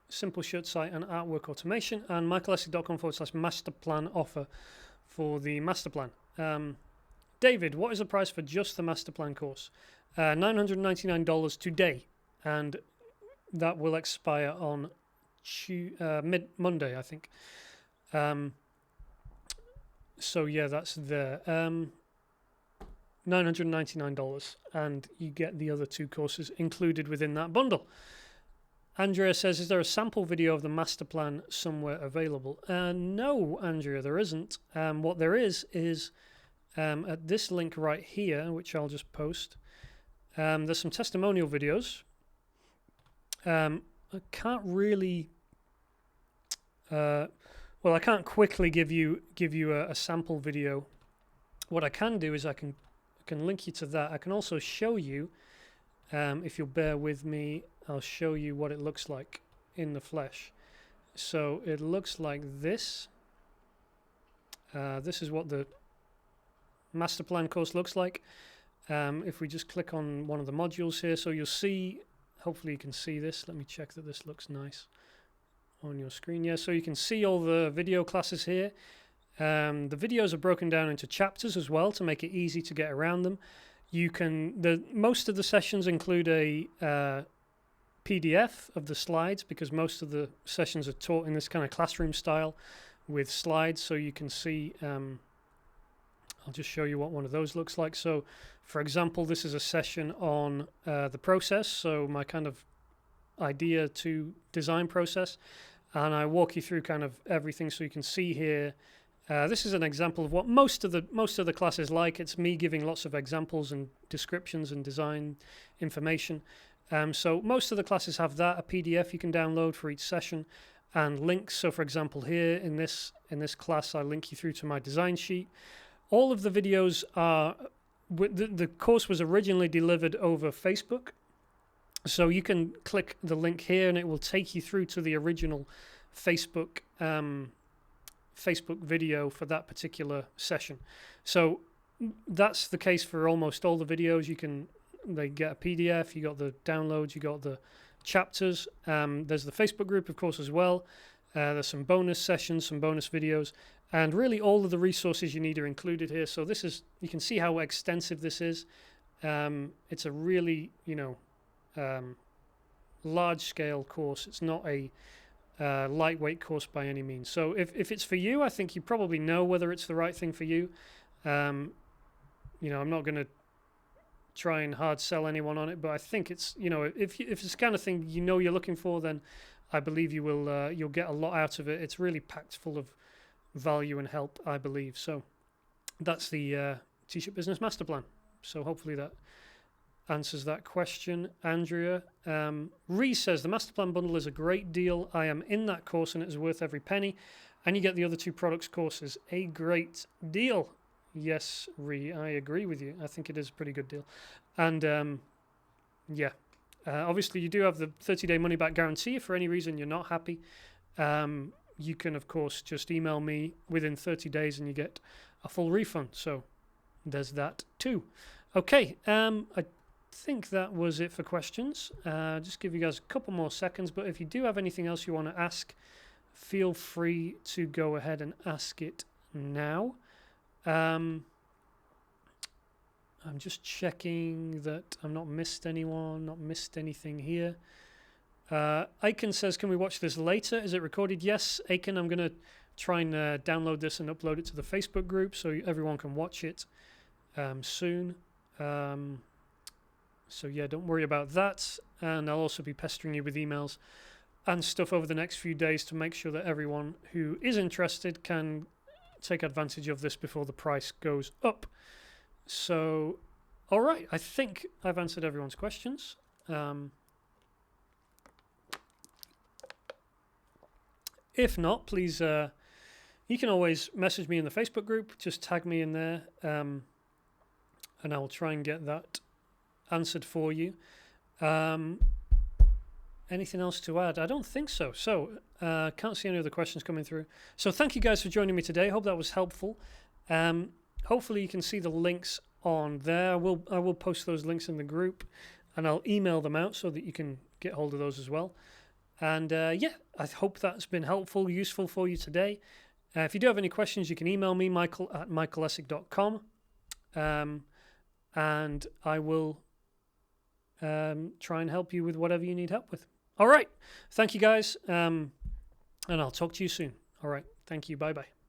simple shirt site and artwork automation, and michaelessick.com/master plan offer for the master plan. David, what is the price for just the master plan course? $999 today, and that will expire on mid-Monday, I think. So yeah, that's there. $999, and you get the other 2 courses included within that bundle. Andrea says, is there a sample video of the master plan somewhere available? No, Andrea, there isn't. What there is at this link right here, which I'll just post, there's some testimonial videos. I can't really I can't quickly give you a sample video. What I can do is I can link you to that. I can also show you, if you'll bear with me, I'll show you what it looks like in the flesh. So it looks like this. This is what the master plan course looks like. If we just click on one of the modules here, so you'll see, hopefully you can see this. Let me check that this looks nice on your screen. Yeah, so you can see all the video classes here. The videos are broken down into chapters as well to make it easy to get around them. Most of the sessions include a PDF of the slides, because most of the sessions are taught in this kind of classroom style with slides, so you can see. I'll just show you what one of those looks like. So, for example, this is a session on the process, so my kind of idea to design process, and I walk you through kind of everything, so you can see here. This is an example of what most of the class is like. It's me giving lots of examples and descriptions and design information. So most of the classes have that, a PDF you can download for each session, and links. So for example, here in this class, I link you through to my design sheet. All of the videos are, the course was originally delivered over Facebook. So you can click the link here and it will take you through to the original Facebook video for that particular session. So that's the case for almost all the videos. They get a PDF, you got the downloads, you got the chapters. There's the Facebook group, of course, as well. There's some bonus sessions, some bonus videos, and really all of the resources you need are included here. So you can see how extensive this is. It's a really, large scale course. It's not a lightweight course by any means. So if it's for you, I think you probably know whether it's the right thing for you. I'm not going to try and hard sell anyone on it, but I think it's, if it's the kind of thing you're looking for, then I believe you will you'll get a lot out of it. It's really packed full of value and help, I believe. So that's the T-shirt business master plan. So hopefully that answers that question. Andrea Reese says the master plan bundle is a great deal. I am in that course and it is worth every penny, and you get the other 2 products courses. A great deal. Yes, Ree, I agree with you. I think it is a pretty good deal. And obviously you do have the 30-day money back guarantee. If for any reason you're not happy, you can of course just email me within 30 days and you get a full refund. So there's that too. Okay, I think that was it for questions. Just give you guys a couple more seconds, but if you do have anything else you want to ask, feel free to go ahead and ask it now. I'm just checking that I'm not missed anyone, not missed anything here. Aiken says, can we watch this later? Is it recorded? Yes, Aiken, I'm going to try and download this and upload it to the Facebook group so everyone can watch it soon. So yeah, don't worry about that. And I'll also be pestering you with emails and stuff over the next few days to make sure that everyone who is interested can take advantage of this before the price goes up. So, all right, I think I've answered everyone's questions. If not, please, you can always message me in the Facebook group. Just tag me in there, and I will try and get that answered for you. Anything else to add? I don't think so. So, can't see any other questions coming through. So thank you guys for joining me today. Hope that was helpful. Hopefully you can see the links on there. I will post those links in the group, and I'll email them out so that you can get hold of those as well. And I hope that's been helpful, useful for you today. If you do have any questions, you can email me, michael@michaelessick.com, and I will try and help you with whatever you need help with. All right. Thank you, guys. And I'll talk to you soon. All right. Thank you. Bye-bye.